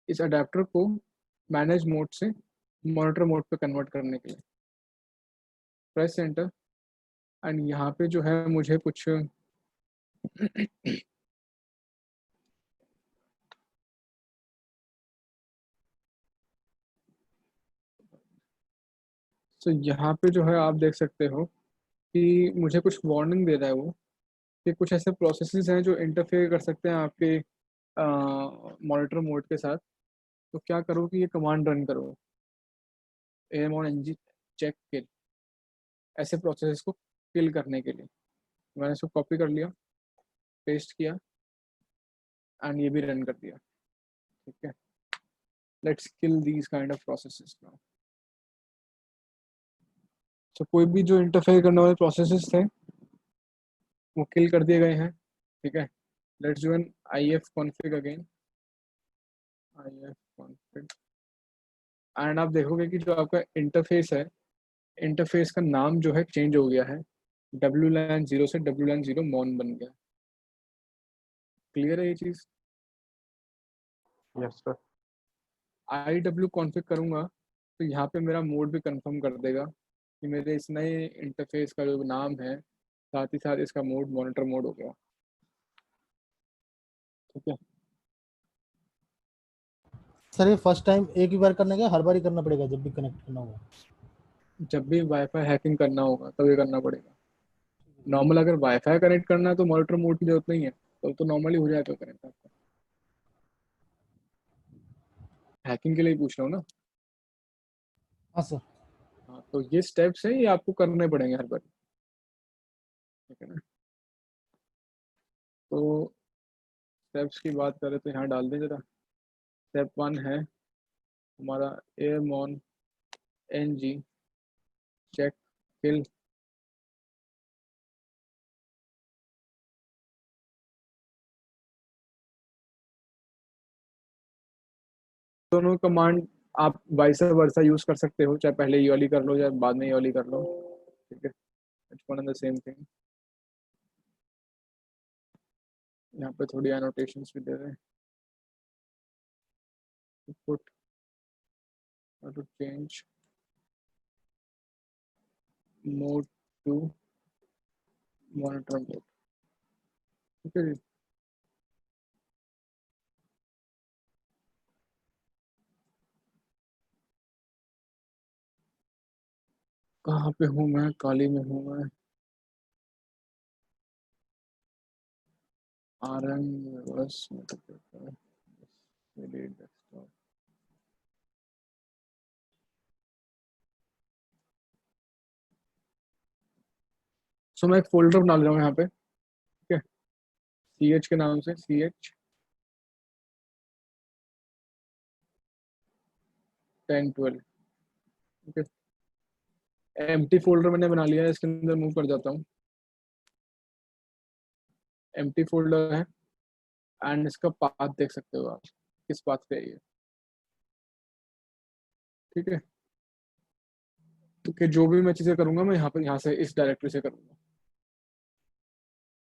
इस अडेप्टर को मैनेज मोड से मॉनिटर मोड पे कन्वर्ट करने के लिए। प्रेस एंटर एंड यहाँ पे जो है मुझे कुछ तो यहाँ पे जो है आप देख सकते हो कि मुझे कुछ वार्निंग दे रहा है वो, कि कुछ ऐसे प्रोसेसेस हैं जो इंटरफेयर कर सकते हैं आपके मॉनिटर मोड के साथ। तो क्या करो कि ये कमांड रन करो, एयरमोन एनजी चेक किल, ऐसे प्रोसेसेस को किल करने के लिए। मैंने इसको कॉपी कर लिया, पेस्ट किया एंड ये भी रन कर दिया। ठीक है, let's kill these kind of processes now. तो कोई भी जो इंटरफेयर करने वाले प्रोसेसेस थे वो किल कर दिए गए हैं। ठीक है, let's do an IF config again, IF config and आप देखोगे कि जो आपका इंटरफेस है, इंटरफेस का नाम जो है चेंज हो गया है, WLAN0 से WLAN0 मॉन बन गया। क्लियर है ये चीज़? Yes sir. IW कॉन्फ़िग करूँगा तो यहाँ पे मेरा मोड भी कंफर्म कर देगा कि मेरे इस नए इंटरफेस का जो नाम है, साथ ही साथ इसका मोड मॉनिटर मोड हो गया। ठीक है, सर ये फर्स्ट टाइम एक ही बार करने का, हर बार ही करना पड़ेगा जब भी कनेक्ट करना होगा? जब भी वाईफाई हैकिंग करना होगा तब ये करना पड़ेगा। नॉर्मल अगर वाईफाई कनेक्ट करना है तो मॉनिटर मोड की जरूरत नहीं है, तो नॉर्मली हो जाएगा कनेक्ट आपका। हैकिंग के लिए ही पूछ रहा हूँ ना। हाँ सर। हाँ, तो ये स्टेप्स हैं, ये आपको करने पड़ेंगे हर बार। ठीक है ना? तो स्टेप्स की बात करें तो यहाँ डाल दें जरा। स्टेप 1 है हमारा एयरमॉन NG चेक किल। दोनों कमांड आप वाइस वर्सा यूज कर सकते हो, चाहे पहले ये वाली कर लो या बाद में ये वाली कर लो, ठीक है, it's one and the same thing. यहाँ पे थोड़ी एनोटेशंस भी दे रहे हैं। Put to change mode to monitor mode, ठीक है जी। कहाँ पे हूँ मैं? काली में हूँ मैं। RM बस डेस्कटॉप। सो मैं एक फोल्डर बना ले रहा हूँ यहाँ पे, ठीक है, CH के नाम से, CH 1012, ठीक है। एम्प्टी फोल्डर मैंने बना लिया है, इसके अंदर मूव कर जाता हूँ। एम्प्टी फोल्डर है एंड इसका पाथ देख सकते हो आप, किस पाथ पे है ये, ठीक है। तो कि जो भी मैं चीज़ें करूँगा मैं यहाँ पे, यहाँ से इस डायरेक्टरी से करूँगा।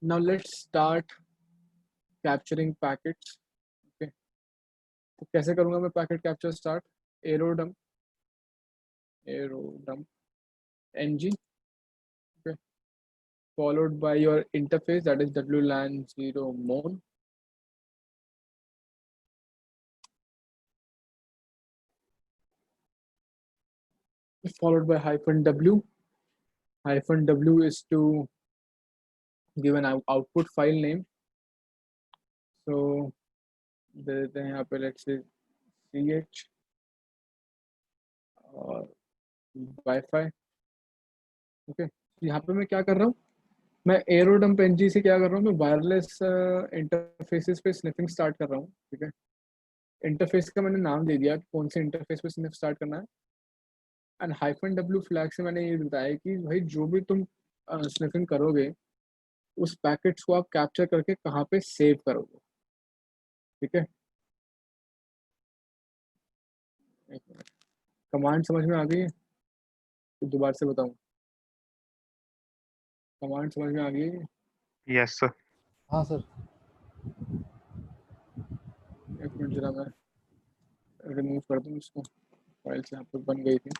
Now let's start capturing packets, okay. तो कैसे करूँगा मैं packet capture start? Airodump NG, okay, followed by your interface, that is WLAN 0 mon, followed by -w. -w is to give an output file name. So दे देते हैं यहाँ पे, let's say CH और Wi-Fi, okay. यहाँ पे मैं क्या कर रहा हूँ, मैं एरोडम्प NG से क्या कर रहा हूँ, मैं वायरलेस इंटरफेसेस पे स्निफिंग स्टार्ट कर रहा हूँ, ठीक है। इंटरफेस का मैंने नाम दे दिया कि कौन से इंटरफेस पे स्निफ स्टार्ट करना है। एंड -w फ्लैग से मैंने ये बताया कि भाई जो भी तुम स्निफिंग करोगे उस पैकेट्स को आप कैप्चर करके कहाँ पे सेव करोगे, ठीक है। एक मिनट, कमांड समझ में आ गई है तो दोबारा से बताऊँ? कमांड समझ में आ गई है? Yes sir. हाँ सर। एक मिनट जरा मैं रिमूव कर दूँ इसको, फाइल से यहाँ पर बन गई थी।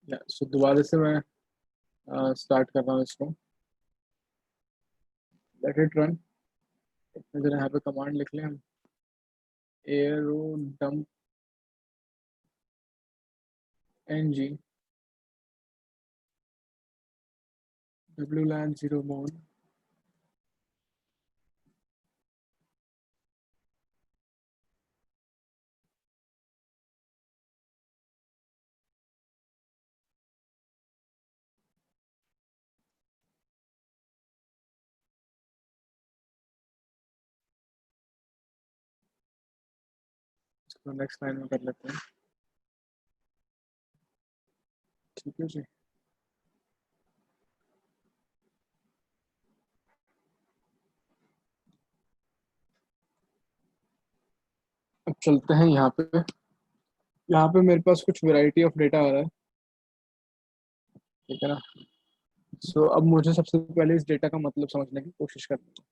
सो दोबारा से मैं स्टार्ट कर रहा हूँ इसको, लेट इट रन। जरा यहाँ पे कमांड लिख लें हम, एरोडम्प NG WLAN 0 mon, इसको नेक्स्ट लाइन में कर लेते हैं, ठीक है जी। अब चलते हैं यहाँ पे। यहाँ पे मेरे पास कुछ वैरायटी ऑफ डेटा आ रहा है, ठीक है ना। सो अब मुझे सबसे पहले इस डेटा का मतलब समझने की कोशिश करनी है।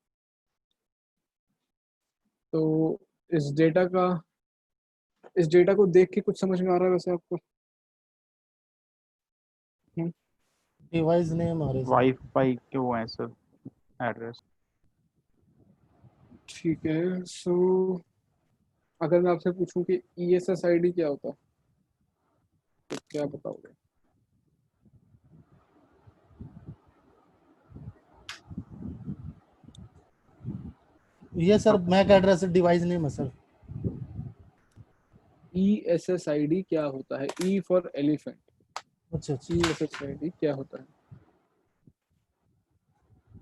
तो इस डेटा को देख के कुछ समझ में आ रहा है वैसे आपको? डिवाइस नेम आ रहे सर। वाईफाई के वो है सर, एड्रेस। ठीक है। सो अगर मैं आपसे पूछूं कि ESSID क्या होता है तो क्या बताओगे? ये sir MAC address device name है सर। ESSID क्या होता है? E for elephant. अच्छा अच्छा। ESSID क्या होता है?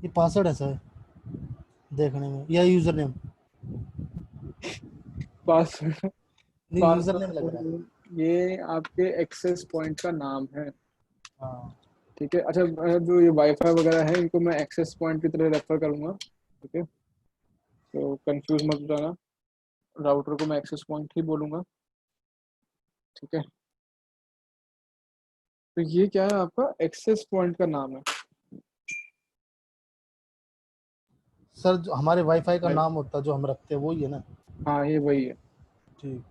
ये पासवर्ड है सर देखने में, या यूजर नेम? पासवर्ड नहीं, यूजर नेम लग रहा है। पासवर्ड ये आपके एक्सेस पॉइंट का नाम है। हाँ ठीक है, अच्छा जो ये वाईफाई वगैरह है इनको मैं एक्सेस पॉइंट की तरह रेफर करूंगा। ठीक है, तो कंफ्यूज मत हो जाना, राउटर को मैं एक्सेस पॉइंट ही बोलूंगा। ठीक है, तो ये क्या है, आपका एक्सेस पॉइंट का नाम है। सर, जो हमारे वाईफाई का भाई, नाम होता है जो हम रखते हैं वही है ना? हाँ ये वही है, ठीक।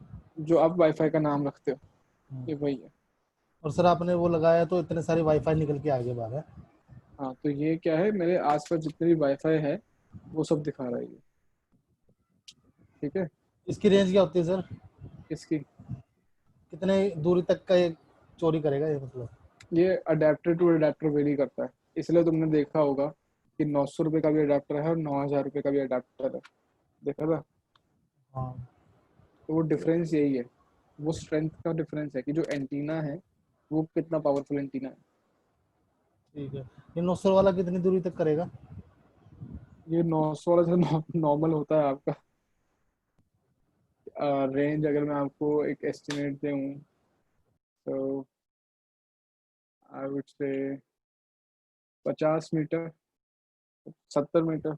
जो आप वाईफाई का नाम रखते हो हम्म। ये वही है। और सर आपने वो लगाया तो इतने सारे वाईफाई निकल के आगे बाहर है। हाँ, तो ये क्या है, मेरे आसपास जितने भी वाईफाई है वो सब दिखा रहा है ये। ठीक है, इसकी रेंज क्या होती है सर? इसकी कितने दूरी तक का ये चोरी करेगा ये, मतलब? ये अडेप्टर टू अडेप्टर वेरी करता है, इसलिए तुमने देखा होगा कि 900 रुपये का भी अडेप्टर है और 9,000 रुपये का भी अडेप्टर है, देखा था। हाँ तो वो डिफरेंस यही है, वो स्ट्रेंथ का डिफरेंस है कि जो एंटीना है वो कितना पावरफुल एंटीना है। ठीक है। ये 900 वाला कितनी दूरी तक करेगा? ये 900 वाला जो नॉर्मल होता है आपका रेंज, अगर मैं आपको एक एस्टिमेट दूँ तो I would say 50 metre, 70 metre.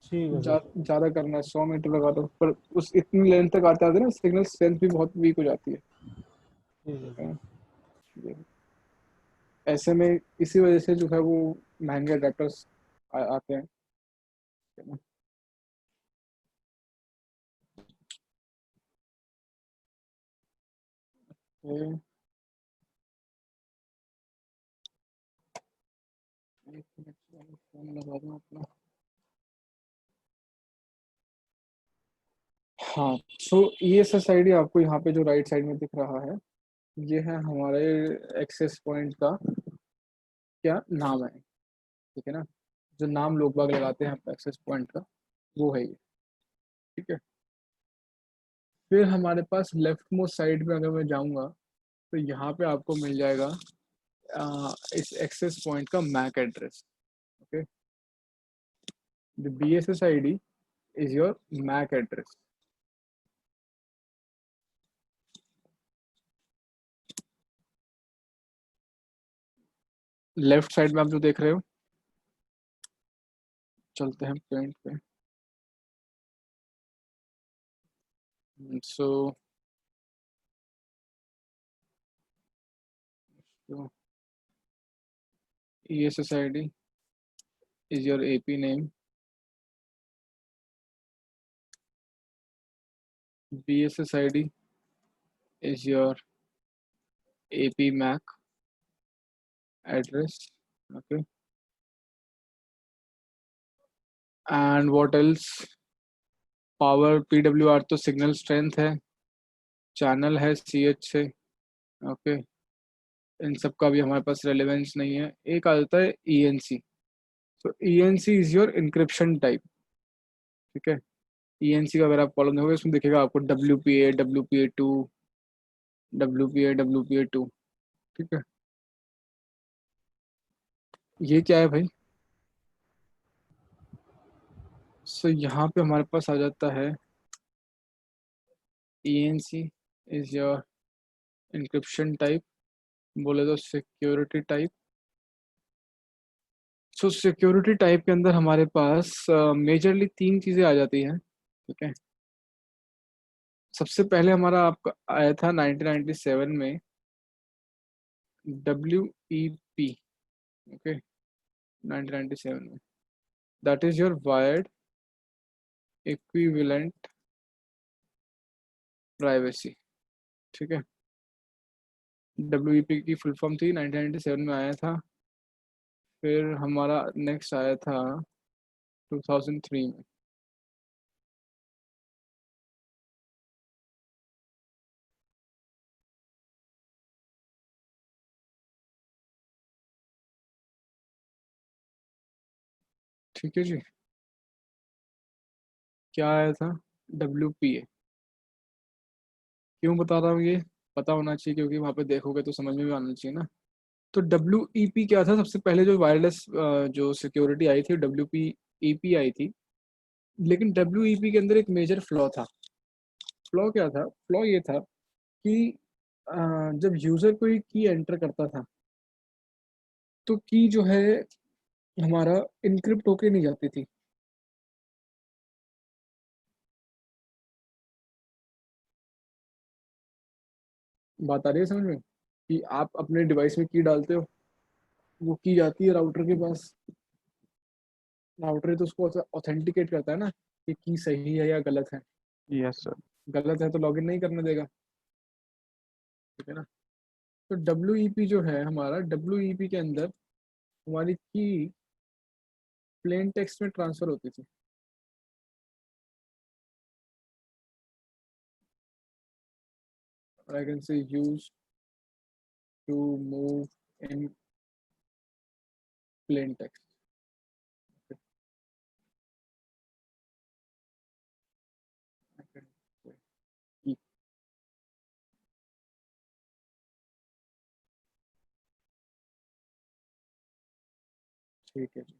ठीक है सर। ज़्यादा करना है 100 मीटर लगा दो, पर उस इतनी लेंथ तक आते आते ना सिग्नल स्ट्रेंथ भी बहुत वीक हो जाती है। ठीक है सर। ये ऐसे में इसी वजह से जो है वो महंगे अडेप्टर्स आते हैं। ये एक मिनट, फोन लगा दूं अपना। हाँ, सो ESSID आपको यहाँ पे जो राइट साइड में दिख रहा है, ये है हमारे एक्सेस पॉइंट का क्या नाम है। ठीक है ना, जो नाम लोग बाग लगाते हैं एक्सेस पॉइंट का, वो है ये। ठीक है, फिर हमारे पास लेफ्ट मोस्ट साइड में अगर मैं जाऊँगा तो यहाँ पे आपको मिल जाएगा इस एक्सेस पॉइंट का MAC address. Okay, the BSSID is your MAC address. Left side में आप जो देख रहे हो, चलते हैं पेंट पे। सो ESSID is your AP name, BSSID is your AP MAC address. Okay, and what else? Power PWR तो सिग्नल स्ट्रेंथ है, चैनल है CH से। ओके, इन सब का भी हमारे पास रेलेवेंस नहीं है। एक आ जाता है ENC। तो ENC is your encryption type. ठीक है, ENC का अगर आप कॉलम देखोगे इसमें दिखेगा आपको WPA, WPA2, WPA, WPA2। ठीक है, ये क्या है भाई? सो यहाँ पे हमारे पास आ जाता है ENC is your encryption type, बोले तो security type. So security type के अंदर हमारे पास मेजरली 3 चीज़ें आ जाती हैं। ठीक है, सबसे पहले हमारा आपका आया था 1997 में WEP। ओके, 1997 में, that is your wired equivalent privacy. ठीक है, WEP की फुल फॉर्म थी, 1997 में आया था। फिर हमारा नेक्स्ट आया था 2003 में। ठीक है जी, क्या आया था? WPA। क्यों बता रहा हूँ ये? पता होना चाहिए क्योंकि वहाँ पे देखोगे तो समझ में भी आना चाहिए ना। तो WEP क्या था? सबसे पहले जो वायरलेस जो सिक्योरिटी आई थी WPEP आई थी, लेकिन WEP के अंदर एक मेजर फ्लॉ था। फ्लॉ क्या था? फ्लॉ ये था कि जब यूजर कोई की एंटर करता था तो की जो है हमारा इनक्रिप्ट होके नहीं जाती थी। बात आ रही है समझ में? कि आप अपने डिवाइस में की डालते हो, वो की जाती है राउटर के पास, राउटर तो उसको ऑथेंटिकेट करता है ना कि की सही है या गलत है। Yes sir. गलत है तो लॉगिन नहीं करने देगा, ठीक है ना? तो WEP जो है हमारा, WEP के अंदर हमारी की प्लेन टेक्स्ट में ट्रांसफर होती थी। I can say use to move in plain text. ठीक है जी।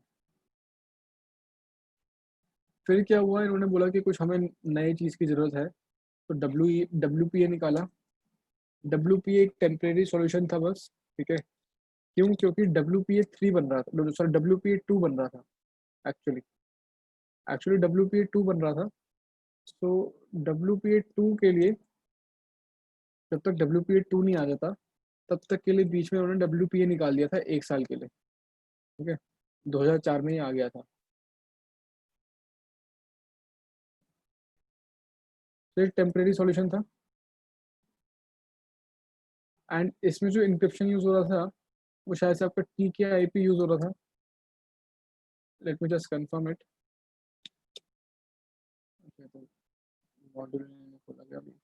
फिर क्या हुआ, इन्होंने बोला कि कुछ हमें नई चीज़ की ज़रूरत है, तो WPA निकाला। WPA एक टेम्परेरी सॉल्यूशन था बस, ठीक है। क्यों? क्योंकि WPA 3 बन रहा था, सॉरी WPA 2 बन रहा था। एक्चुअली WPA 2 बन रहा था। तो WPA 2 के लिए, जब तक WPA 2 नहीं आ जाता तब तक के लिए बीच में उन्होंने WPA निकाल दिया था 1 साल के लिए, ठीक है। 2004 में ही आ गया था। तो एक टेम्परेरी सॉल्यूशन था, एंड इसमें जो इंक्रिप्शन यूज हो रहा था वो शायद से आपका TK-IP यूज हो रहा था। Late me just confirm it. तो मॉड्यूल खोला गया अभी।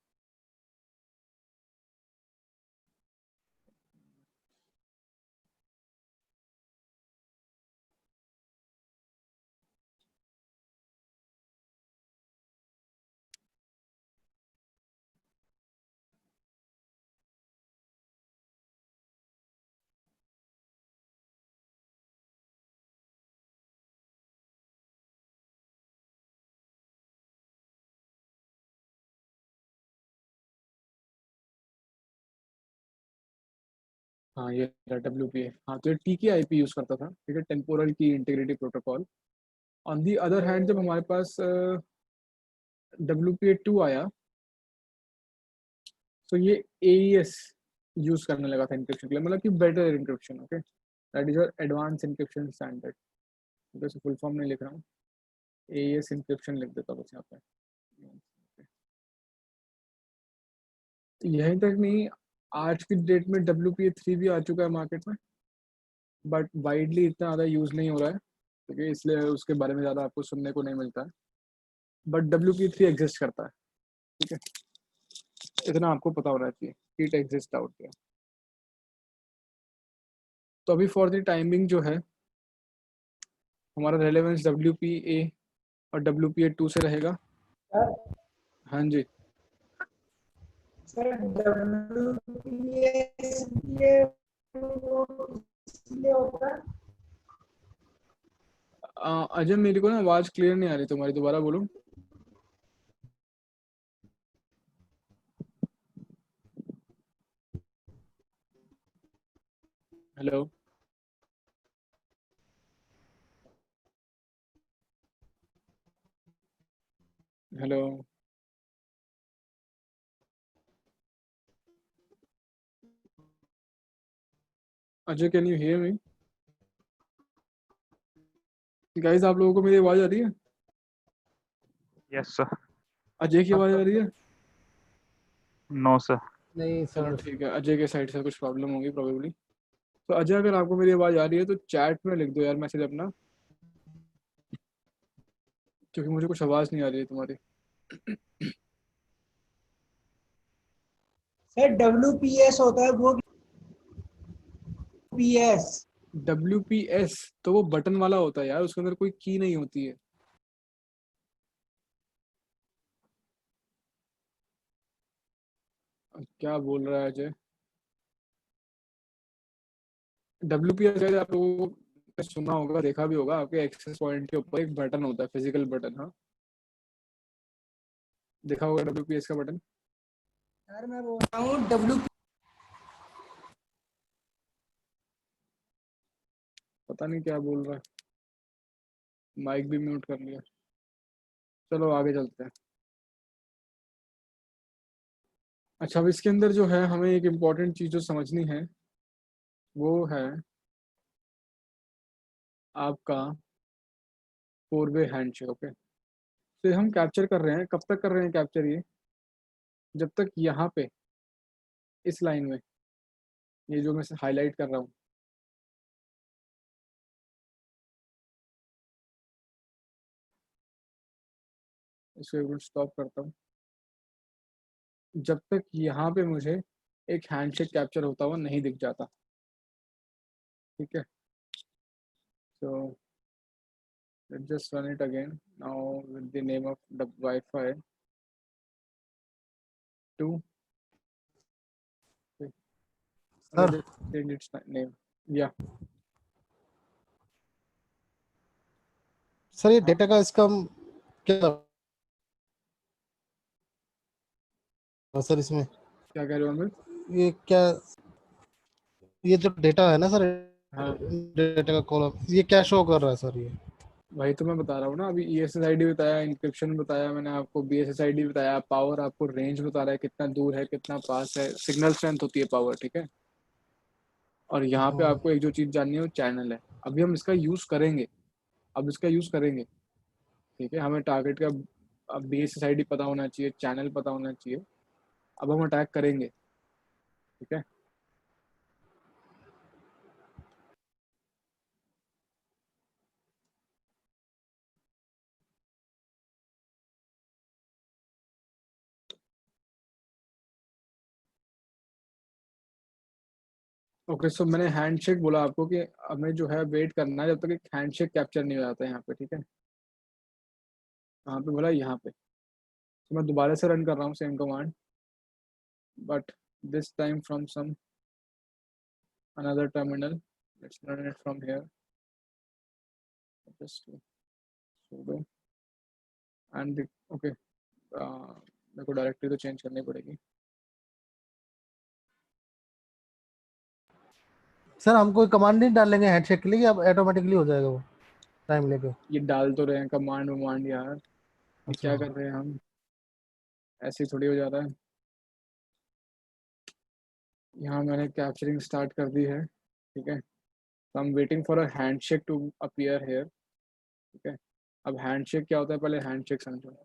हाँ ये WPA, हाँ तो ये TK-IP यूज करता था, ठीक है, टेम्पोरल की integrity protocol. On the other hand जब हमारे पास WPA 2 आया तो ये AES यूज करने लगा था इंक्रिप्शन के लिए, मतलब कि better encryption, okay, that is your advance encryption standard. जैसे फुल फॉर्म नहीं लिख रहा हूँ, AES इंक्रिप्शन लिख देता बस यहाँ पे। यहीं तक नहीं, आज की डेट में WPA 3 भी आ चुका है मार्केट में, बट वाइडली इतना ज़्यादा यूज़ नहीं हो रहा है, ठीक है, इसलिए उसके बारे में ज़्यादा आपको सुनने को नहीं मिलता है। बट WPA 3 एग्जिस्ट करता है, ठीक है, इतना आपको पता होना चाहिए, इट एग्जिस्ट आउट देयर। तो अभी फॉर द टाइमिंग जो है हमारा रेलेवेंस WPA और WPA 2 से रहेगा। सर हाँ जी। सर WPS ये इसलिए होता है। अजय मेरे को ना आवाज़ क्लियर नहीं आ रही तुम्हारी, दोबारा बोलो। Hello hello. Ajay can you hear me? Guys आप लोगों को मेरी आवाज़ आ रही है? Yes sir. अजय की आवाज़ आ रही है? No sir. नहीं चलो सर। ठीक है, अजय के साइड से कुछ प्रॉब्लम होगी प्रोबेबली। तो अजय अगर आपको मेरी आवाज़ आ रही है तो चैट में लिख दो यार मैसेज अपना, क्योंकि मुझे कुछ आवाज़ नहीं आ रही है तुम्हारी। सर WPS होता है वो PS। WPS तो वो बटन वाला होता है यार, उसके अंदर कोई की नहीं होती है। क्या बोल रहा है अजय? WPS गाइस आप लोगों ने सुना होगा, देखा भी होगा, आपके एक्सेस पॉइंट के ऊपर एक बटन होता है, फिजिकल बटन। हाँ, देखा होगा WPS का बटन। सर मैं बोल रहा हूँ डब्ल्यू पता नहीं क्या बोल रहा है, माइक भी म्यूट कर लिया। चलो आगे चलते हैं। अच्छा, अब इसके अंदर जो है हमें एक इम्पॉर्टेंट चीज़ जो समझनी है वो है आपका 4-वे हैंडशेक। ओके, तो हम कैप्चर कर रहे हैं, कब तक कर रहे हैं कैप्चर? ये जब तक यहाँ पे इस लाइन में, ये जो मैं हाईलाइट कर रहा हूँ, इसको एक मिनट स्टॉप करता हूँ, जब तक यहाँ पे मुझे एक हैंडशेक कैप्चर होता हुआ नहीं दिख जाता। ठीक है, तो let's just run it again now with the name of the Wi-Fi 2. Sir Let it change its name. Yeah. Sir ये डेटा का इसका क्या सर इसमें क्या कह रहे हो अमित? ये क्या ये जो डेटा है ना सर, हाँ, डेटा का कॉलम ये क्या शो कर रहा है सर? ये वही तो मैं बता रहा हूँ ना। अभी ESSID बताया, इंक्रिप्शन बताया मैंने आपको, BSSID बताया, पावर आपको रेंज बता रहा है कितना दूर है कितना पास है, सिग्नल स्ट्रेंथ होती है पावर। ठीक है, और यहाँ पे आपको एक जो चीज़ जाननी है वो चैनल है। अभी हम इसका यूज़ करेंगे, अब इसका यूज़ करेंगे। ठीक है, हमें टारगेट का अब BSSID पता होना चाहिए, चैनल पता होना चाहिए। अब हम अटैक करेंगे। ठीक है, ओके। सो मैंने हैंडशेक बोला आपको कि हमें जो है वेट करना है जब तक एक हैंडशेक कैप्चर नहीं हो जाता है यहाँ पे। ठीक है, कहाँ पे बोला? यहाँ पे। तो मैं दोबारा से रन कर रहा हूँ same command, but this time from some another terminal. Let's run it from here, just sudo and okay, मेरे को डायरेक्टरी तो चेंज करनी पड़ेगी। सर हम कोई कमांड नहीं डालेंगे हैंडशेक के लिए, अब ऑटोमेटिकली हो जाएगा वो टाइम लेके? ये डाल तो रहे हैं कमांड वमांड यार, ये क्या अच्छा कर रहे हैं हम? ऐसे ही थोड़ी हो जाता है। यहाँ मैंने कैप्चरिंग स्टार्ट कर दी है। ठीक है, तो I am waiting for a handshake to appear here. ठीक है, अब हैंडशेक क्या होता है पहले हैंडशेक समझो।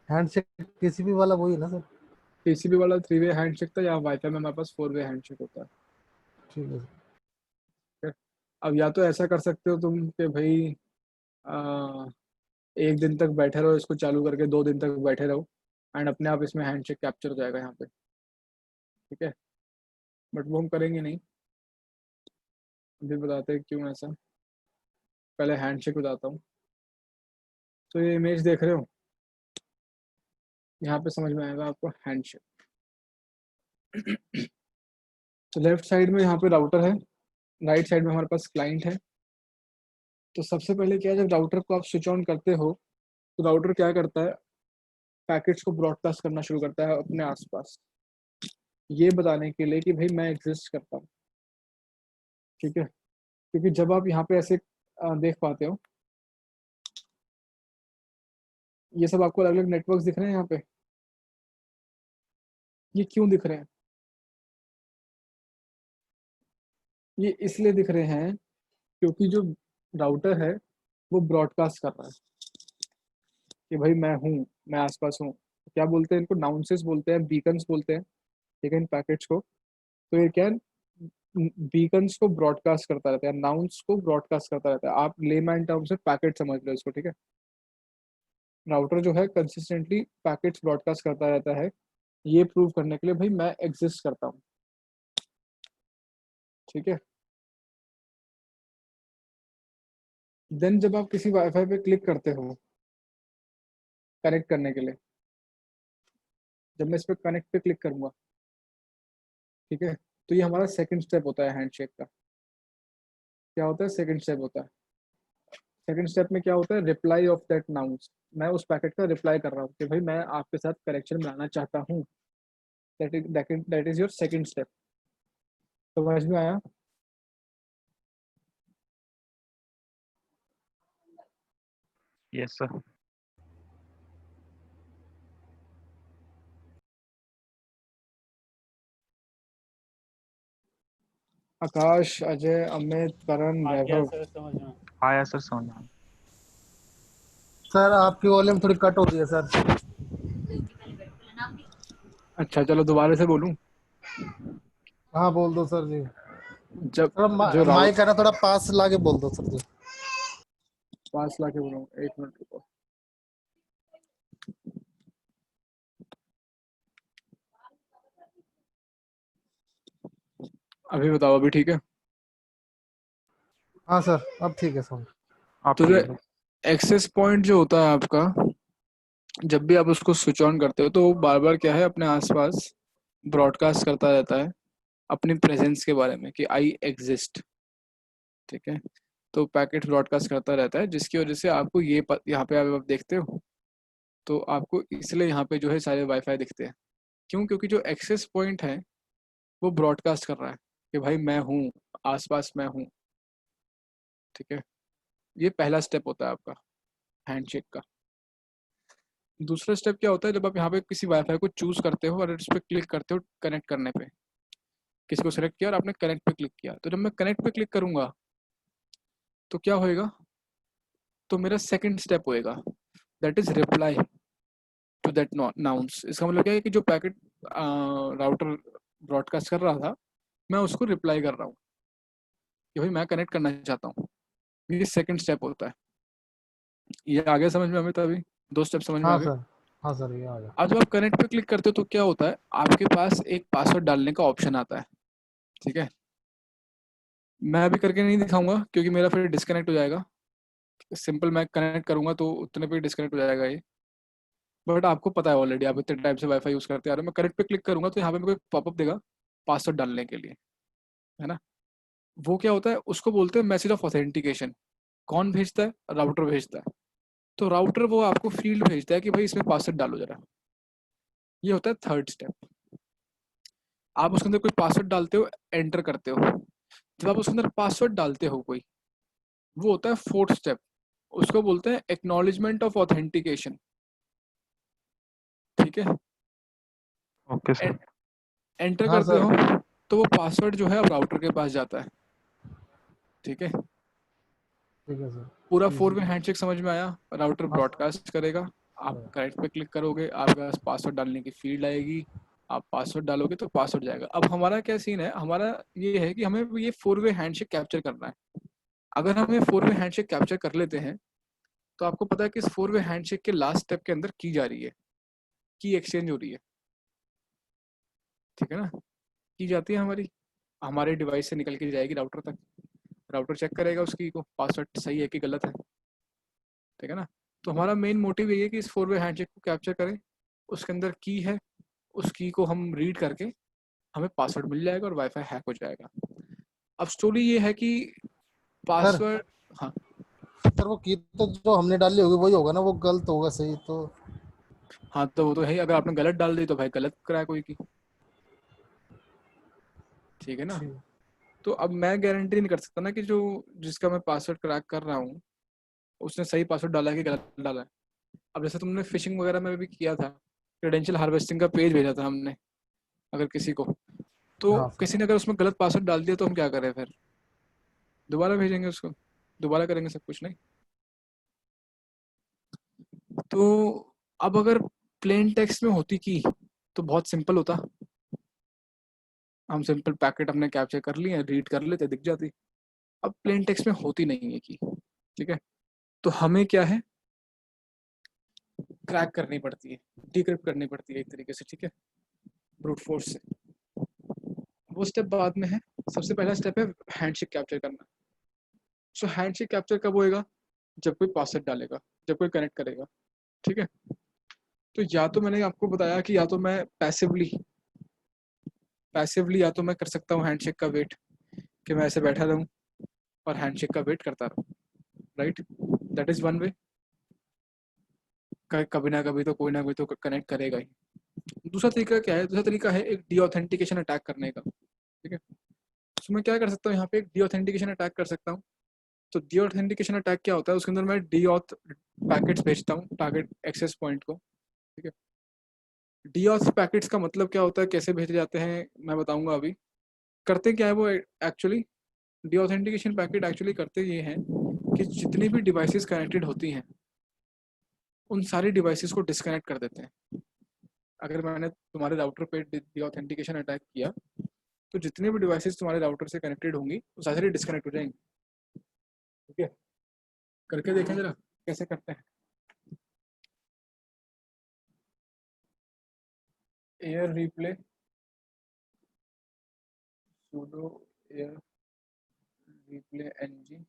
हैंडशेक टीसीपी वाला वही है ना सर? TCP वाला 3-वे हैंडशेक था, या वाईफाई में हमारे पास 4-वे हैंडशेक होता है। ठीक है ठीक है? अब या तो ऐसा कर सकते हो तुम कि भाई आ, एक दिन तक बैठे रहो इसको चालू करके, 2 दिन तक बैठे रहो, एंड अपने आप इसमें हैंडशेक कैप्चर हो जाएगा यहाँ पे। ठीक है, बट वो हम करेंगे नहीं। अभी बताते हैं क्यों ऐसा, पहले हैंडशेक बताता हूँ। तो ये इमेज देख रहे हो, यहाँ पे समझ में आएगा आपको हैंडशेक। तो लेफ्ट साइड में यहाँ पे राउटर है, राइट साइड में हमारे पास क्लाइंट है। तो सबसे पहले क्या है, जब राउटर को आप स्विच ऑन करते हो तो राउटर क्या करता है, पैकेट्स को ब्रॉडकास्ट करना शुरू करता है अपने आसपास, ये बताने के लिए कि भाई मैं एग्जिस्ट करता हूँ। ठीक है, क्योंकि जब आप यहाँ पे ऐसे देख पाते हो, ये सब आपको अलग अलग नेटवर्क्स दिख रहे हैं यहाँ पे, ये क्यों दिख रहे हैं? ये इसलिए दिख रहे हैं क्योंकि जो राउटर है वो ब्रॉडकास्ट कर रहा है कि भाई मैं हूँ, मैं आसपास हूँ। क्या बोलते हैं इनको? नाउंसेस बोलते हैं, बीकन्स बोलते हैं। ठीक है, इन पैकेट्स को। तो ये क्या है, बीकन्स को ब्रॉडकास्ट करता रहता है, नाउंस को ब्रॉडकास्ट करता रहता है। आप लेमैन टर्म से पैकेट समझ लो इसको। ठीक है, राउटर जो है कंसिस्टेंटली पैकेट्स ब्रॉडकास्ट करता रहता है, ये प्रूव करने के लिए भाई मैं एग्जिस्ट करता हूँ। ठीक है, देन जब आप किसी वाईफाई पे क्लिक करते हो कनेक्ट करने के लिए, जब मैं इस पर कनेक्ट पे क्लिक करूंगा, ठीक है, तो ये हमारा सेकंड स्टेप होता है हैंडशेक का। क्या होता है? सेकंड स्टेप होता है। सेकंड स्टेप में क्या होता है? Reply off that nouns. मैं उस पैकेट का रिप्लाई कर रहा हूँ कि भाई मैं आपके साथ कनेक्शन बनाना चाहता हूँ। That is your second step. तो समझ में आया? Yes sir. आकाश, अजय, अमित, करण, आ गया वैभव। सर समझ में। आया सर समझ में। सर आपकी वॉल्यूम थोड़ी कट हो रही है सर। अच्छा चलो दोबारा से बोलूं। हाँ बोल दो सर जी। जब थोड़ा जो माइक राउट है ना थोड़ा पास लाके बोल दो सर जी। 5 लाख के बोलूं, 1 मिनट रुको। अभी बताओ, अभी ठीक है? हाँ सर अब ठीक है सर। आप तो जो बोलिए। एक्सेस पॉइंट जो होता है आपका, जब भी आप उसको स्विच ऑन करते हो तो वो बार बार क्या है, अपने आसपास ब्रॉडकास्ट करता रहता है अपनी प्रेजेंस के बारे में कि आई एग्जिस्ट। ठीक है, तो पैकेट ब्रॉडकास्ट करता रहता है, जिसकी वजह से आपको यहाँ पे आप देखते हो तो आपको इसलिए यहाँ पे जो है सारे वाईफाई दिखते हैं। क्यों? क्योंकि जो एक्सेस पॉइंट है वो ब्रॉडकास्ट कर रहा है कि भाई मैं हूँ, आसपास मैं हूँ। ठीक है, ये पहला स्टेप होता है आपका हैंडशेक का। दूसरा स्टेप क्या होता है? जब आप यहाँ पे किसी वाईफाई को चूज करते हो और इस पर क्लिक करते हो कनेक्ट करने पे, किसी को सेलेक्ट किया और आपने कनेक्ट पे क्लिक किया, तो जब मैं कनेक्ट पे क्लिक करूंगा तो क्या होएगा? तो मेरा सेकंड स्टेप होएगा, that is reply to that nonce. इसका मतलब क्या है कि जो पैकेट राउटर ब्रॉडकास्ट कर रहा था, मैं उसको रिप्लाई कर रहा हूँ कि भाई मैं कनेक्ट करना चाहता हूँ। ये सेकंड स्टेप होता है। ये आगे समझ में? हमें तभी 2 स्टेप समझ में आ हाँ गए। सर। हाँ सर ये आ गया। अब जब आप कनेक्ट पे क्लिक करते हो तो क्या होता है, आपके पास एक पासवर्ड डालने का ऑप्शन आता है। ठीक है, मैं अभी करके नहीं दिखाऊंगा क्योंकि मेरा फिर डिस्कनेक्ट हो जाएगा। सिंपल मैं कनेक्ट करूंगा तो उतने पे डिस्कनेक्ट हो जाएगा ये। बट आपको पता है ऑलरेडी, आप इतने टाइम से वाईफाई यूज करते आ रहे हो। मैं कनेक्ट पे क्लिक करूंगा तो यहाँ पे मेरे को पॉपअप देगा पासवर्ड डालने के लिए, है ना? वो क्या होता है? उसको बोलते हैं मैसेज ऑफ ऑथेंटिकेशन। कौन भेजता है? राउटर भेजता है। तो राउटर वो आपको फील्ड भेजता है कि भाई इसमें पासवर्ड डालो जरा। ये होता है थर्ड स्टेप। आप उसके अंदर कोई पासवर्ड डालते हो, एंटर करते हो। जब आप उसके अंदर पासवर्ड डालते हो कोई, वो होता है फोर्थ स्टेप। उसको बोलते हैं एक्नॉलेजमेंट ऑफ ऑथेंटिकेशन। ठीक है, ओके सर। एंटर हाँ करते सर। हो तो वो पासवर्ड जो है अब राउटर के पास जाता है। ठीक है, ठीक है सर। पूरा फोर इजी। वे हैंडशेक समझ में आया? राउटर हाँ ब्रॉडकास्ट करेगा, आप सर। करेक्ट पे क्लिक करोगे, आपके पास पासवर्ड डालने की फील्ड आएगी, आप पासवर्ड डालोगे तो पासवर्ड जाएगा। अब हमारा क्या सीन है? हमारा ये है कि हमें ये फोर वे हैंडशेक कैप्चर करना है। अगर हम ये फोर वे हैंडशेक कैप्चर कर लेते हैं तो आपको पता है कि इस फोर वे हैंडशेक के लास्ट स्टेप के अंदर की जा रही है, की एक्सचेंज हो रही है। ठीक है ना? की जाती है हमारी, हमारे डिवाइस से निकल के जाएगी राउटर तक। राउटर चेक करेगा उसकी को पासवर्ड सही है कि गलत है। ठीक है ना? तो हमारा मेन मोटिव यही है कि इस फोर वे हैंडशेक को कैप्चर करें। उसके अंदर की है, उस की को हम रीड करके हमें पासवर्ड मिल जाएगा और वाईफाई हैक हो जाएगा। अब स्टोरी ये है कि सर पासवर्ड, हाँ सर वो की तो जो हमने डाली होगी वही होगा ना, वो गलत होगा सही तो। हाँ, तो वो तो है ही। अगर आपने गलत डाल दी तो भाई गलत क्रैक होगी। ठीक है ना? ठीक। तो अब मैं गारंटी नहीं कर सकता ना कि जो जिसका मैं पासवर्ड क्रैक कर रहा हूँ उसने सही पासवर्ड डाला है कि गलत डाला है। अब जैसे तुमने फिशिंग वगैरह में भी किया था, क्रेडेंशियल हार्वेस्टिंग का पेज भेजा था हमने अगर किसी को, तो हाँ सर। किसी ने अगर उसमें गलत पासवर्ड डाल दिया तो हम क्या करें फिर? दोबारा भेजेंगे उसको, दोबारा करेंगे सब कुछ? नहीं। तो अब अगर प्लेन टेक्स्ट में होती की तो बहुत सिंपल होता। हम सिंपल पैकेट हमने कैप्चर कर लिए, रीड कर लेते, दिख जाती। अब प्लेन टेक्स्ट में होती नहीं है की। ठीक है, तो हमें क्या है, क्रैक करनी पड़ती है, डिक्रिप्ट करनी पड़ती है एक तरीके से। ठीक है, ब्रूट फोर्स से। वो स्टेप बाद में है। सबसे पहला स्टेप है हैंडशेक कैप्चर करना। सो हैंडशेक कैप्चर कब होएगा? जब कोई पासवर्ड डालेगा, जब कोई कनेक्ट करेगा, ठीक है। तो या तो मैंने आपको बताया कि या तो मैं पैसिवली या तो मैं कर सकता हूँ हैंडशेक का वेट, कि मैं ऐसे बैठा रहूँ और हैंडशेक का वेट करता रहूँ, right, that is one way. कभी ना कभी तो कोई ना कोई तो कनेक्ट करेगा ही। दूसरा तरीका क्या है? दूसरा तरीका है एक डी ऑथेंटिकेशन अटैक करने का, ठीक है। तो मैं क्या कर सकता हूँ यहाँ पे, एक डी ऑथेंटिकेशन अटैक कर सकता हूँ। तो डी ऑथेंटिकेशन अटैक क्या होता है? उसके अंदर मैं डी ऑथ पैकेट्स भेजता हूँ टारगेट एक्सेस पॉइंट को, ठीक है। डी ऑथ पैकेट्स का मतलब क्या होता है, कैसे भेजे जाते हैं, मैं बताऊंगा अभी। करते क्या है वो actually, D authentication packet actually करते ये हैं कि जितनी भी डिवाइसेस कनेक्टेड होती हैं उन सारी डिवाइसेस को डिस्कनेक्ट कर देते हैं। अगर मैंने तुम्हारे राउटर पे डी ऑथेंटिकेशन अटैक किया तो जितने भी डिवाइसेस तुम्हारे राउटर से कनेक्टेड होंगी वो सारी डिस्कनेक्ट हो जाएंगी, ठीक है। करके देखें जरा कैसे करते हैं। Air replay sudo air replay ng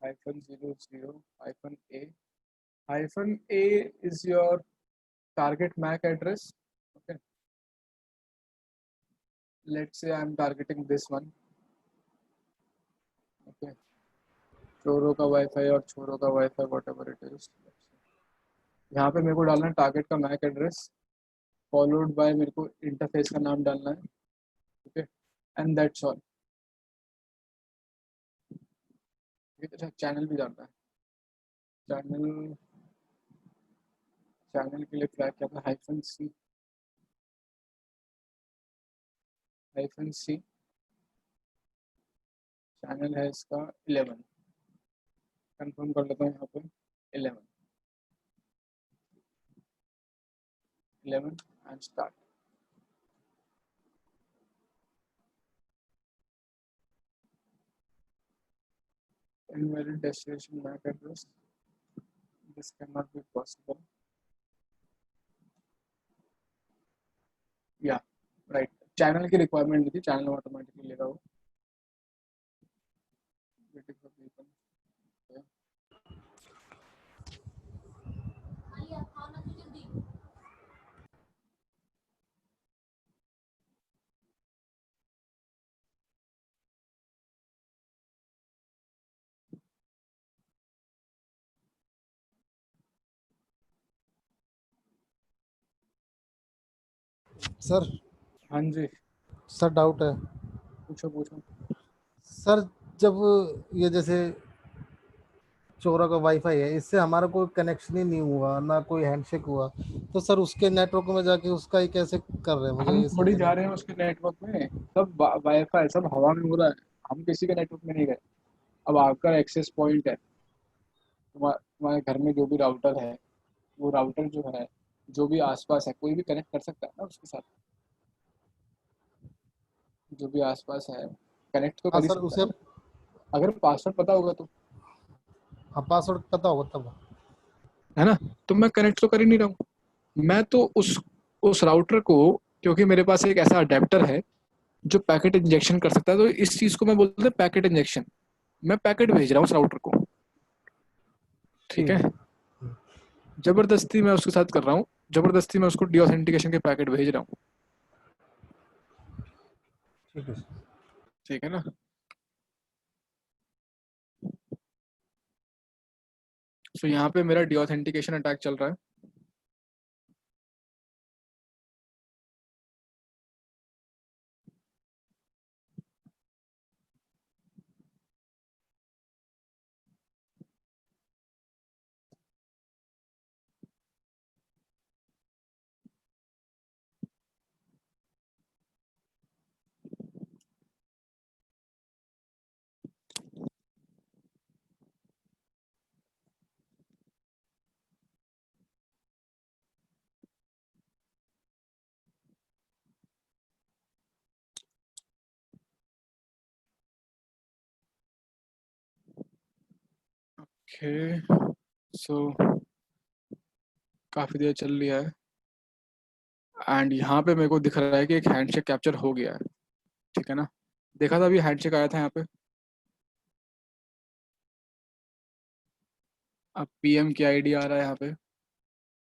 -00 -a is your target MAC address. Okay, let's say I'm targeting this one. Okay, चोरों का वाईफाई और छोरों का वाईफाई whatever it is. यहाँ पे मेरे को डालना है टारगेट का MAC एड्रेस, फॉलोड बाय मेरे को इंटरफेस का नाम डालना है, ओके, एंड दैट्स ऑल। अच्छा, चैनल भी डालना है। चैनल के लिए फ्लैग क्या था, -c चैनल है इसका 11, कंफर्म कर लेता हूँ यहाँ पे 11 and start. invalid destination MAC address, this cannot be possible, या राइट, चैनल की रिक्वायरमेंट थी, चैनल ऑटोमेटिकली लेगा वो। सर हाँ जी, सर डाउट है पूछो। सर। जब ये जैसे चोरा का वाईफाई है, इससे हमारा कोई कनेक्शन ही नहीं हुआ, ना कोई हैंडशेक हुआ, तो सर उसके नेटवर्क में जाके उसका ही कैसे कर रहे हैं, मुझे हम ये थोड़ी समझ जा नहीं। रहे हैं उसके नेटवर्क में, सब वाईफाई सब हवा में हो रहा है, हम किसी के नेटवर्क में नहीं गए। अब आपका एक्सेस पॉइंट है, तुम्हारे घर में जो भी राउटर है, वो राउटर जो है, जो भी आसपास है, कोई भी कनेक्ट कर सकता है ना उसके साथ, जो भी आसपास है कनेक्ट तो हाँ कर ही सर, सकता उसे है ना, अगर पासवर्ड पता होगा तो, हाँ पासवर्ड पता होगा तब। है ना। तो मैं कनेक्ट तो कर ही नहीं रहा हूँ, मैं तो उस राउटर को, क्योंकि मेरे पास एक ऐसा अडेप्टर है जो पैकेट इंजेक्शन कर सकता है, तो इस चीज को मैं बोलता हूँ पैकेट इंजेक्शन। मैं पैकेट भेज रहा हूँ उस राउटर को, ठीक ठीक है। है। जबरदस्ती मैं उसके साथ कर रहा हूँ, जबरदस्ती मैं उसको डी ऑथेंटिकेशन के पैकेट भेज रहा हूँ, ठीक है। ठीक है ना। तो यहाँ पे मेरा डी ऑथेंटिकेशन अटैक चल रहा है। ओके, सो काफ़ी देर चल लिया है एंड यहाँ पे मेरे को दिख रहा है कि एक हैंडशेक कैप्चर हो गया है, ठीक है ना। देखा था अभी हैंडशेक आया था यहाँ पे, अब पीएम की आईडी आ रहा है यहाँ पे,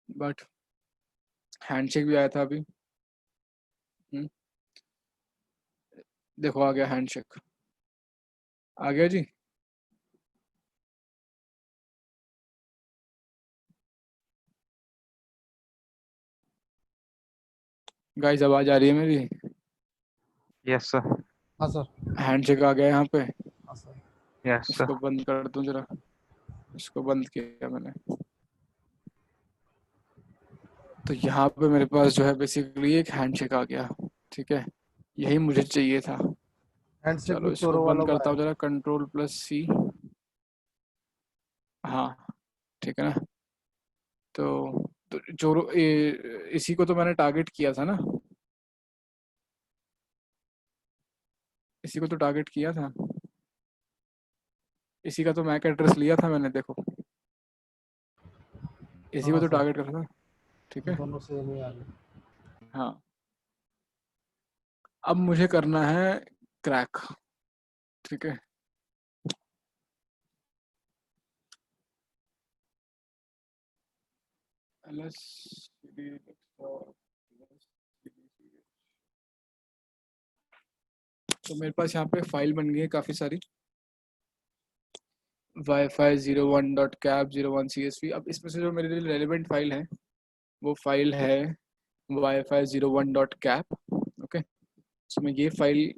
बट हैंडशेक भी आया था अभी। देखो आ गया हैंडशेक, आ गया जी। गाइस आवाज आ रही है मेरी? Yes sir. हाँ सर। हैंडशेक आ गया यहाँ पे। हाँ सर। Yes sir. इसको बंद कर दूं जरा, इसको बंद किया मैंने। तो यहाँ पे मेरे पास जो है बेसिकली एक हैंडशेक आ गया, ठीक है, यही मुझे चाहिए था। हैंडशेक भी चलो इसको चोरों बंद वालों का करता है। हूँ जरा, Ctrl+C। हाँ ठीक है ना। तो चोरों इसी को तो मैंने टारगेट किया था ना, इसी को तो टारगेट किया था, इसी का तो मैक एड्रेस लिया था मैंने, देखो इसी को हाँ तो सर, टारगेट करा था, ठीक है। दोनों सेम ही आ गए। हाँ अब मुझे करना है क्रैक, ठीक है। ls तो मेरे पास यहाँ पे फाइल बन गई है काफ़ी सारी, वाईफाई 01.cap01csv। अब इसमें से जो मेरे लिए रेलिवेंट फाइल है वो फाइल है वाईफाई 01.cap। ओके, सो मैं ये फाइल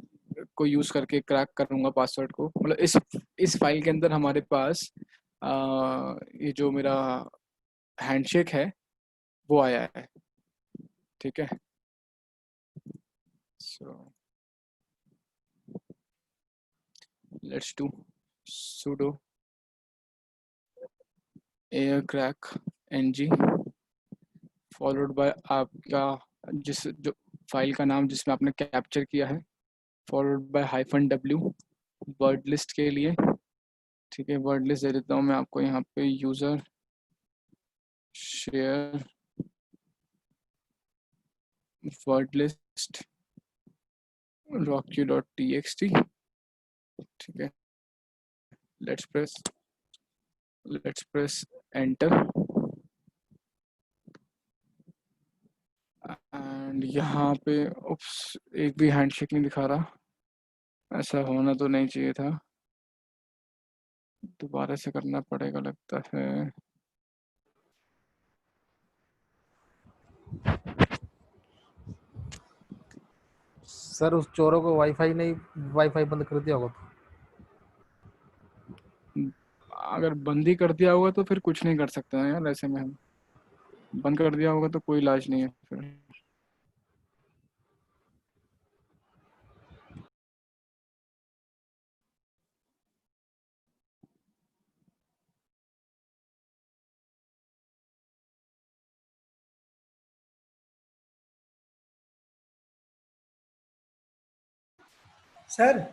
को यूज़ करके क्रैक करूँगा पासवर्ड को। मतलब इस फाइल के अंदर हमारे पास ये जो मेरा हैंडशेक है वो आया है, ठीक है। So let's do sudo air crack ng followed by आपका जिस जो फाइल का नाम जिसमें आपने कैप्चर किया है, followed by -w word list के लिए, ठीक है। वर्ड लिस्ट दे देता हूँ मैं आपको यहाँ पे, user share word list rockq.txt, ठीक है। लेट्स प्रेस एंटर एंड यहाँ पे उप्स एक भी हैंडशेक नहीं दिखा रहा, ऐसा होना तो नहीं चाहिए था, दोबारा से करना पड़ेगा लगता है। सर उस चोरों को वाईफाई नहीं, वाईफाई बंद कर दिया होगा अगर बंद ही कर दिया होगा तो फिर कुछ नहीं कर सकते हैं यार, ऐसे में हम बंद कर दिया होगा तो कोई इलाज नहीं है फिर। सर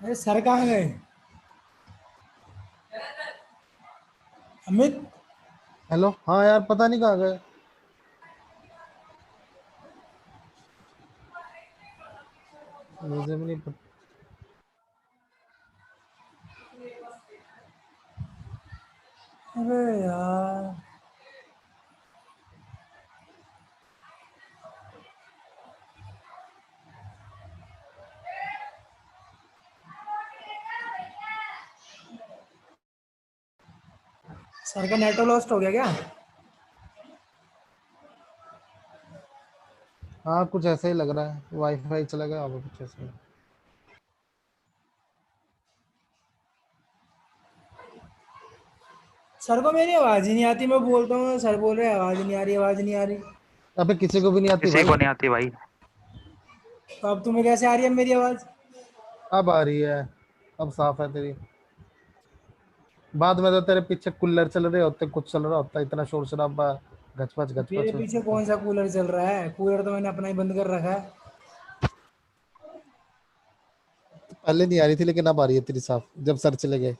अरे सर कहाँ गए? अमित, हेलो, हाँ यार पता नहीं कहाँ गए। मुझे भी नहीं पता। अरे यार, सर का नेटवर्क लॉस्ट हो गया क्या? हाँ कुछ ऐसा ही लग रहा है, वाईफाई चला गया अब कुछ ऐसा ही। सर को मेरी आवाज ही नहीं आती, मैं बोलता हूँ सर बोल रहे आवाज नहीं आ रही, आवाज नहीं आ रही। अबे किसी को भी नहीं आती किसी भाई। को नहीं आती भाई। तो अब तुम्हें कैसे आ रही है मेरी आवाज? अब आ रही है, अब साफ है तेरी। बाद में तो तेरे पीछे कूलर चल रहे होते, कुछ चल रहा होता, इतना शोर शराबा, गचपच मेरे गचपच पीछे होता। कौन सा कूलर चल रहा है? कूलर तो मैंने अपना ही बंद कर रखा है। पहले नहीं आ रही थी लेकिन अब आ रही है तेरी साफ, जब सर चले गए।